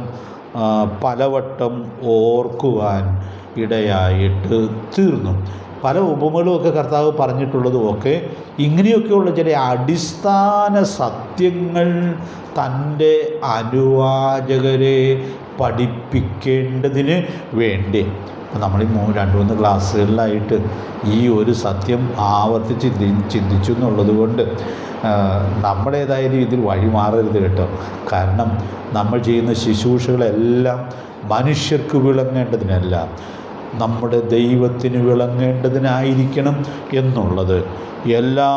പലവട്ടം ഓർക്കുവാൻ ഇടയായിട്ട് തീർന്നു. പല ഉപമകളുമൊക്കെ കർത്താവ് പറഞ്ഞിട്ടുള്ളതുമൊക്കെ ഇങ്ങനെയൊക്കെയുള്ള ചില അടിസ്ഥാന സത്യങ്ങൾ തൻ്റെ അനുവാചകരെ പഠിപ്പിക്കേണ്ടതിന് വേണ്ടി. നമ്മൾ ഈ 2-3 ക്ലാസ്സുകളിലായിട്ട് ഈ ഒരു സത്യം ആവർത്തിച്ച് ചിന്തിച്ചു എന്നുള്ളത് കൊണ്ട് നമ്മളേതായാലും ഇതിൽ വഴിമാറരുത് കേട്ടോ. കാരണം നമ്മൾ ചെയ്യുന്ന ശുശ്രൂഷകളെല്ലാം മനുഷ്യർക്ക് വിളങ്ങേണ്ടതിനല്ല, നമ്മുടെ ദൈവത്തിന് വിളങ്ങേണ്ടതിനായിരിക്കണം എന്നുള്ളത് എല്ലാ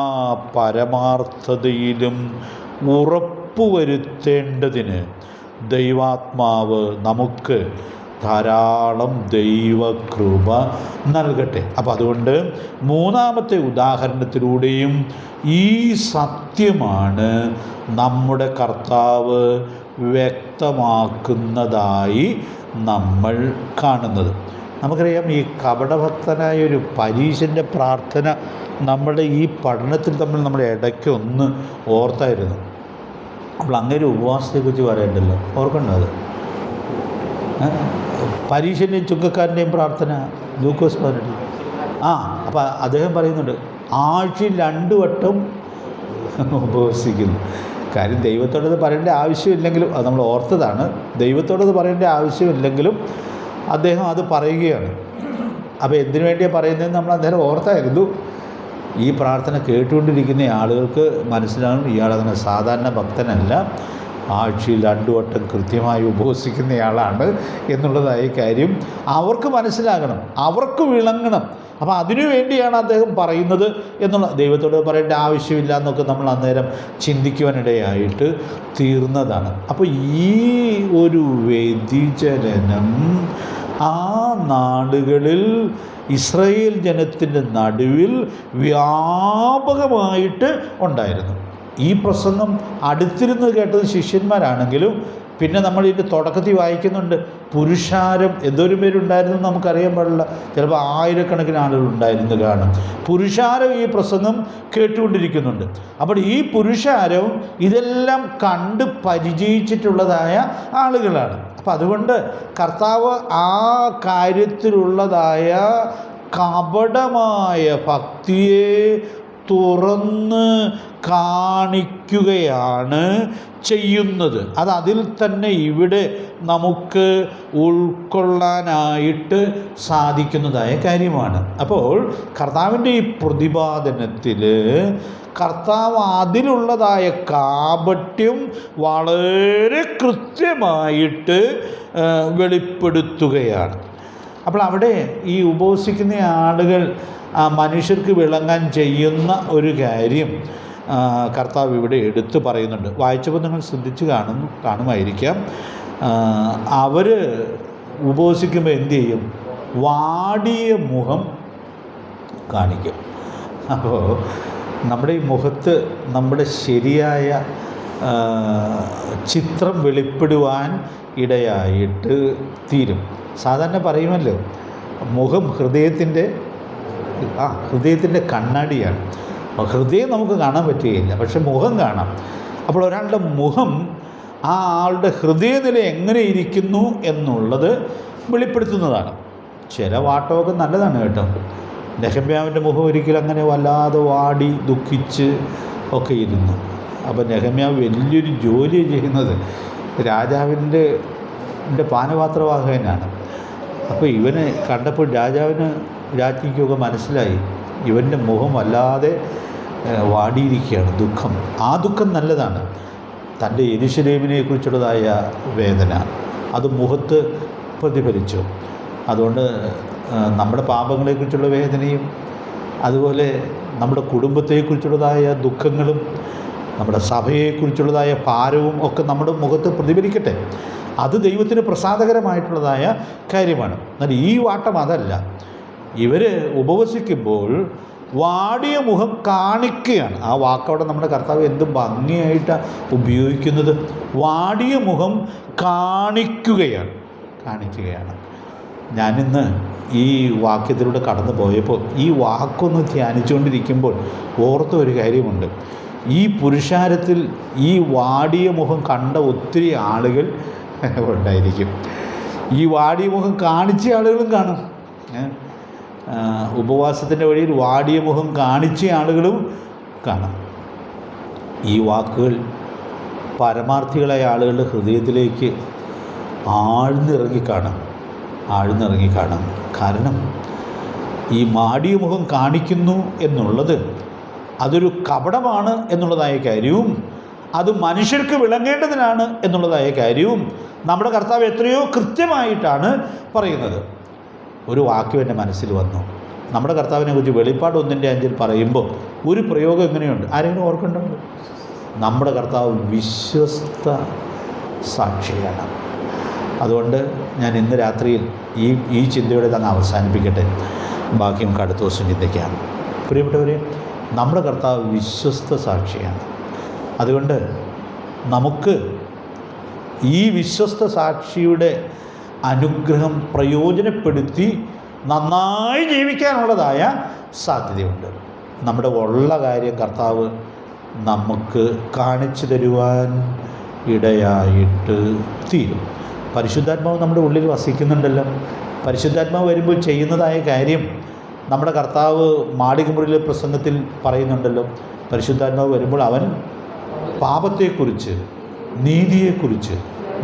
പരമാർത്ഥതയിലും ഉറപ്പുവരുത്തേണ്ടതിന് ദൈവാത്മാവ് നമുക്ക് ധാരാളം ദൈവകൃപ നൽകട്ടെ. അപ്പോൾ അതുകൊണ്ട് 3-ാമത്തെ ഉദാഹരണത്തിലൂടെയും ഈ സത്യമാണ് നമ്മുടെ കർത്താവ് വ്യക്തമാക്കുന്നതായി നമ്മൾ കാണുന്നത്. നമുക്കറിയാം, ഈ കപടഭക്തനായൊരു പരീശൻ്റെ പ്രാർത്ഥന നമ്മുടെ ഈ പഠനത്തിൽ നമ്മൾ ഇടയ്ക്കൊന്ന് ഓർത്തായിരുന്നു. അപ്പോൾ അങ്ങനെ ഉപവാസത്തെക്കുറിച്ച് പറയണ്ടല്ലോ, ഓർക്കണ്ടോ അത്? പരീശൻ്റെയും ചുങ്കക്കാരൻ്റെയും പ്രാർത്ഥന ലൂക്കോസ് 18. അപ്പോൾ അദ്ദേഹം പറയുന്നുണ്ട് ആഴ്ചയിൽ 2 വട്ടം ഉപവസിക്കുന്നു. കാര്യം ദൈവത്തോടത് പറയേണ്ട ആവശ്യമില്ലെങ്കിലും, അത് നമ്മൾ ഓർത്തതാണ്, ദൈവത്തോടത് പറയേണ്ട ആവശ്യമില്ലെങ്കിലും അദ്ദേഹം അത് പറയുകയാണ്. അപ്പോൾ എന്തിനു വേണ്ടിയാണ് പറയുന്നതെന്ന് നമ്മൾ അന്നേരം ഓർത്തായിരുന്നു. ഈ പ്രാർത്ഥന കേട്ടുകൊണ്ടിരിക്കുന്ന ആളുകൾക്ക് മനസ്സിലാകും ഇയാളങ്ങനെ സാധാരണ ഭക്തനല്ല, ആഴ്ചയിൽ 2 വട്ടം കൃത്യമായി ഉപവസിക്കുന്നയാളാണ് എന്നുള്ളതായ കാര്യം അവർക്ക് മനസ്സിലാകണം, അവർക്ക് വിളങ്ങണം. അപ്പോൾ അതിനു വേണ്ടിയാണ് അദ്ദേഹം പറയുന്നത് എന്നുള്ള, ദൈവത്തോട് പറയേണ്ട ആവശ്യമില്ല എന്നൊക്കെ നമ്മൾ അന്നേരം ചിന്തിക്കുവാനിടയായിട്ട് തീർന്നതാണ്. അപ്പോൾ ഈ ഒരു വ്യതിചലനം ആ നാടുകളിൽ ഇസ്രായേൽ ജനത്തിൻ്റെ നടുവിൽ വ്യാപകമായിട്ട് ഉണ്ടായിരുന്നു. ഈ പ്രസംഗം അടുത്തിരുന്ന് കേട്ടത് ശിഷ്യന്മാരാണെങ്കിലും പിന്നെ നമ്മൾ ഇതിൻ്റെ തുടക്കത്തിൽ വായിക്കുന്നുണ്ട് പുരുഷാരം എന്തോരം പേരുണ്ടായിരുന്നു നമുക്കറിയാൻ പാടില്ല, ചിലപ്പോൾ 1000 ആളുകൾ ഉണ്ടായിരുന്നു കാണും. പുരുഷാരം ഈ പ്രസംഗം കേട്ടുകൊണ്ടിരിക്കുന്നുണ്ട്. അപ്പോൾ ഈ പുരുഷാരവും ഇതെല്ലാം കണ്ട് പരിചയിച്ചിട്ടുള്ളതായ ആളുകളാണ്. അപ്പം അതുകൊണ്ട് കർത്താവ് ആ കാര്യത്തിലുള്ളതായ കപടമായ ഭക്തിയെ തുറന്ന് കാണിക്കുകയാണ് ചെയ്യുന്നത്. അതിൽ തന്നെ ഇവിടെ നമുക്ക് ഉൾക്കൊള്ളാനായിട്ട് സാധിക്കുന്നതായ കാര്യമാണ്. അപ്പോൾ കർത്താവിൻ്റെ ഈ പ്രതിപാദനത്തിൽ കർത്താവ് അതിലുള്ളതായ കാപട്യം വളരെ കൃത്യമായിട്ട് വെളിപ്പെടുത്തുകയാണ്. അപ്പോൾ അവിടെ ഈ ഉപവസിക്കുന്ന ആളുകൾ മനുഷ്യർക്ക് വിളങ്ങാൻ ചെയ്യുന്ന ഒരു കാര്യം കർത്താവ് ഇവിടെ എടുത്തു പറയുന്നുണ്ട്. വായിച്ചപ്പോൾ നിങ്ങൾ ശ്രദ്ധിച്ച് കാണുമായിരിക്കാം. അവർ ഉപവസിക്കുമ്പോൾ എന്തു ചെയ്യും? വാടിയ മുഖം കാണിക്കും. അപ്പോൾ നമ്മുടെ ഈ മുഖത്ത് നമ്മുടെ ശരിയായ ചിത്രം വെളിപ്പെടുവാൻ ഇടയായിട്ട് തീരും. സാധാരണ പറയുമല്ലോ, മുഖം ഹൃദയത്തിൻ്റെ കണ്ണാടിയാണ്. ഹൃദയം നമുക്ക് കാണാൻ പറ്റുകയില്ല, പക്ഷെ മുഖം കാണാം. അപ്പോൾ ഒരാളുടെ മുഖം ആ ആളുടെ ഹൃദയനില എങ്ങനെ ഇരിക്കുന്നു എന്നുള്ളത് വെളിപ്പെടുത്തുന്നതാണ്. ചില വാട്ടമൊക്കെ നല്ലതാണ് കേട്ടോ. നെഹമ്യാവിൻ്റെ മുഖം ഒരിക്കലും അങ്ങനെ വല്ലാതെ വാടി ദുഃഖിച്ച് ഒക്കെ ഇരുന്നു. അപ്പോൾ നെഹമ്യാവ് വലിയൊരു ജോലി ചെയ്യുന്നത് രാജാവിൻ്റെ പാനപാത്രവാഹകനാണ്. അപ്പോൾ ഇവന് കണ്ടപ്പോൾ രാജ്ഞിക്കൊക്കെ മനസ്സിലായി ഇവൻ്റെ മുഖം വല്ലാതെ വാടിയിരിക്കുകയാണ്, ദുഃഖം. ആ ദുഃഖം നല്ലതാണ്. തൻ്റെ യെരൂശലേമിനെ കുറിച്ചുള്ളതായ വേദന അത് മുഖത്ത് പ്രതിഫലിച്ചു. അതുകൊണ്ട് നമ്മുടെ പാപങ്ങളെക്കുറിച്ചുള്ള വേദനയും അതുപോലെ നമ്മുടെ കുടുംബത്തെക്കുറിച്ചുള്ളതായ ദുഃഖങ്ങളും നമ്മുടെ സഭയെക്കുറിച്ചുള്ളതായ ഭാരവും ഒക്കെ നമ്മുടെ മുഖത്ത് പ്രതിഫലിക്കട്ടെ. അത് ദൈവത്തിന് പ്രസാദകരമായിട്ടുള്ളതായ കാര്യമാണ്. എന്നാൽ ഈ വാട്ടം അതല്ല. ഇവർ ഉപവസിക്കുമ്പോൾ വാടിയ മുഖം കാണിക്കുകയാണ്. ആ വാക്കവിടെ നമ്മുടെ കർത്താവ് എന്ത് ഭംഗിയായിട്ടാണ് ഉപയോഗിക്കുന്നത്. വാടിയ മുഖം കാണിക്കുകയാണ്. ഞാനിന്ന് ഈ വാക്യത്തിലൂടെ കടന്നു പോയപ്പോൾ ഈ വാക്കൊന്ന് ധ്യാനിച്ചുകൊണ്ടിരിക്കുമ്പോൾ ഓർത്ത ഒരു കാര്യമുണ്ട്. ഈ പുരുഷാരത്തിൽ ഈ വാടിയ മുഖം കണ്ട ഒത്തിരി ആളുകൾ ഉണ്ടായിരിക്കും. ഈ വാടിയ മുഖം കാണിച്ച ആളുകളും കാണും. ഉപവാസത്തിൻ്റെ വഴിയിൽ വാടിയ മുഖം കാണിച്ച ആളുകളും കാണാം. ഈ വാക്കുകൾ പരമാർത്ഥികളായ ആളുകളുടെ ഹൃദയത്തിലേക്ക് ആഴ്ന്നിറങ്ങിക്കാണാം. കാരണം ഈ മാടിയ മുഖം കാണിക്കുന്നു എന്നുള്ളത് അതൊരു കപടമാണ് എന്നുള്ളതായ കാര്യവും അത് മനുഷ്യർക്ക് വിളങ്ങേണ്ടതിനാണ് എന്നുള്ളതായ കാര്യവും നമ്മുടെ കർത്താവ് എത്രയോ കൃത്യമായിട്ടാണ് പറയുന്നത്. ഒരു വാക്യം എൻ്റെ മനസ്സിൽ വന്നു. നമ്മുടെ കർത്താവിനെ കുറിച്ച് വെളിപ്പാട് 1:5 പറയുമ്പോൾ ഒരു പ്രയോഗം എങ്ങനെയുണ്ട്? ആരെങ്കിലും ഓർക്കുന്നുണ്ട്? നമ്മുടെ കർത്താവ് വിശ്വസ്ത സാക്ഷിയാണ്. അതുകൊണ്ട് ഞാൻ ഇന്ന് രാത്രിയിൽ ഈ ചിന്തയോടെ തന്നെ അവസാനിപ്പിക്കട്ടെ. ബാക്കി നമുക്ക് അടുത്ത ദിവസം ചിന്തിക്കാം. പ്രിയപ്പെട്ടവരെ, നമ്മുടെ കർത്താവ് വിശ്വസ്ത സാക്ഷിയാണ്. അതുകൊണ്ട് നമുക്ക് ഈ വിശ്വസ്ത സാക്ഷിയുടെ അനുഗ്രഹം പ്രയോജനപ്പെടുത്തി നന്നായി ജീവിക്കാനുള്ളതായ സാധ്യതയുണ്ട്. നമ്മുടെ ഉള്ള കാര്യം കർത്താവ് നമുക്ക് കാണിച്ചു തരുവാൻ ഇടയായിട്ട് തീരും. പരിശുദ്ധാത്മാവ് നമ്മുടെ ഉള്ളിൽ വസിക്കുന്നുണ്ടല്ലോ. പരിശുദ്ധാത്മാവ് വരുമ്പോൾ ചെയ്യുന്നതായ കാര്യം നമ്മുടെ കർത്താവ് മാളികമുറിയിലെ പ്രസംഗത്തിൽ പറയുന്നുണ്ടല്ലോ. പരിശുദ്ധാത്മാവ് വരുമ്പോൾ അവൻ പാപത്തെക്കുറിച്ച്, നീതിയെക്കുറിച്ച്,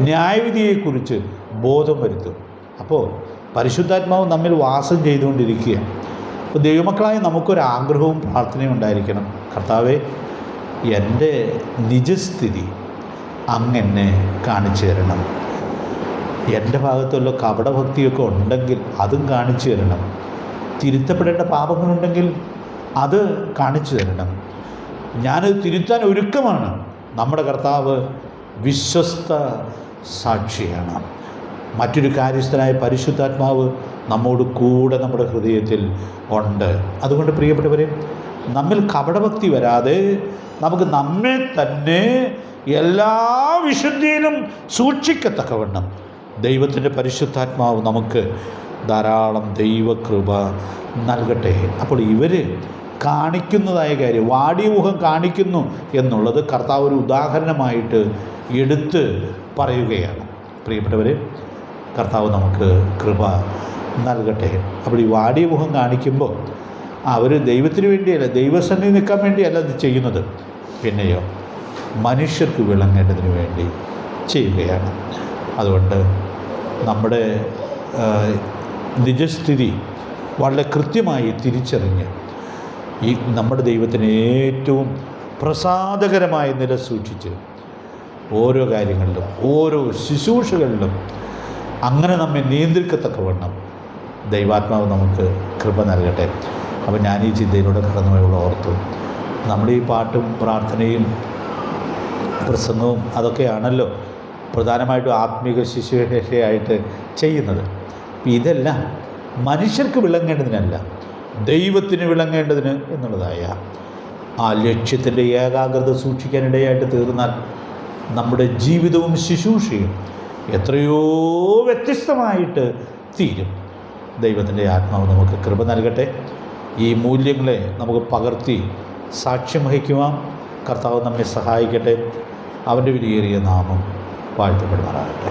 ന്യായവിധിയെക്കുറിച്ച് ബോധം വരുത്തും. അപ്പോൾ പരിശുദ്ധാത്മാവ് നമ്മിൽ വാസം ചെയ്തുകൊണ്ടിരിക്കുക. അപ്പോൾ ദൈവമക്കളായ നമുക്കൊരാഗ്രഹവും പ്രാർത്ഥനയും ഉണ്ടായിരിക്കണം. കർത്താവേ, എൻ്റെ നിജസ്ഥിതി അങ്ങെന്നെ കാണിച്ചു തരണം. എൻ്റെ ഭാഗത്തുള്ള കപടഭക്തിയൊക്കെ ഉണ്ടെങ്കിൽ അതും കാണിച്ചു തരണം. തിരുത്തപ്പെടേണ്ട പാപങ്ങളുണ്ടെങ്കിൽ അത് കാണിച്ചു തരണം. ഞാനത് തിരുത്താൻ ഒരുക്കമാണ്. നമ്മുടെ കർത്താവ് വിശ്വസ്ത സാക്ഷിയാണ്. മറ്റൊരു കാര്യസ്ഥനായ പരിശുദ്ധാത്മാവ് നമ്മോട് കൂടെ നമ്മുടെ ഹൃദയത്തിൽ ഉണ്ട്. അതുകൊണ്ട് പ്രിയപ്പെട്ടവരെ, നമ്മിൽ കപടഭക്തി വരാതെ നമുക്ക് നമ്മെ തന്നെ എല്ലാ വിശുദ്ധിയിലും സൂക്ഷിക്കത്തക്കവണ്ണം ദൈവത്തിൻ്റെ പരിശുദ്ധാത്മാവ് നമുക്ക് ധാരാളം ദൈവകൃപ നൽകട്ടെ. അപ്പോൾ ഇവർ കാണിക്കുന്നതായ കാര്യം, വാടിയ മുഖം കാണിക്കുന്നു എന്നുള്ളത് കർത്താവ് ഒരു ഉദാഹരണമായിട്ട് എടുത്ത് പറയുകയാണ്. പ്രിയപ്പെട്ടവരെ, കർത്താവ് നമുക്ക് കൃപ നൽകട്ടെ. അപ്പോൾ ഈ വാടിയ മുഖം കാണിക്കുമ്പോൾ അവർ ദൈവത്തിന് വേണ്ടിയല്ല, ദൈവസന്നിധി നിൽക്കാൻ വേണ്ടിയല്ല ഇത് ചെയ്യുന്നത്, പിന്നെയോ മനുഷ്യർക്ക് വിളങ്ങേണ്ടതിന് വേണ്ടി ചെയ്യുകയാണ്. അതുകൊണ്ട് നമ്മുടെ നിജസ്ഥിതി വളരെ കൃത്യമായി തിരിച്ചറിഞ്ഞ് ഈ നമ്മുടെ ദൈവത്തിന് ഏറ്റവും പ്രസാദകരമായ നില സൂക്ഷിച്ച് ഓരോ കാര്യങ്ങളിലും, ഓരോ ശുശ്രൂഷകളിലും അങ്ങനെ നമ്മെ നിയന്ത്രിക്കത്തക്കവണ്ണം ദൈവാത്മാവ് നമുക്ക് കൃപ നൽകട്ടെ. അപ്പോൾ ഞാൻ ഈ ചിന്തയിലൂടെ കടന്നുപോയുള്ള ഓർത്തു, നമ്മുടെ ഈ പാട്ടും പ്രാർത്ഥനയും പ്രസംഗവും അതൊക്കെയാണല്ലോ പ്രധാനമായിട്ടും ആത്മീക ശുശ്രൂഷയായിട്ട് ചെയ്യുന്നത്. ഇതെല്ലാം മനുഷ്യർക്ക് വിളങ്ങേണ്ടതിനല്ല, ദൈവത്തിന് വിളങ്ങേണ്ടതിന് എന്നുള്ളതായ ആ ലക്ഷ്യത്തിൻ്റെ ഏകാഗ്രത സൂക്ഷിക്കാനിടയായിട്ട് തീർന്നാൽ നമ്മുടെ ജീവിതവും ശുശ്രൂഷയും എത്രയോ വ്യത്യസ്തമായിട്ട് തീരും. ദൈവത്തിൻ്റെ ആത്മാവ് നമുക്ക് കൃപ നൽകട്ടെ. ഈ മൂല്യങ്ങളെ നമുക്ക് പകർത്തി സാക്ഷ്യം വഹിക്കുവാൻ കർത്താവ് നമ്മെ സഹായിക്കട്ടെ. അവൻ്റെ വിലയേറിയ നാമം വാഴ്ത്തപ്പെടുമാറാകട്ടെ.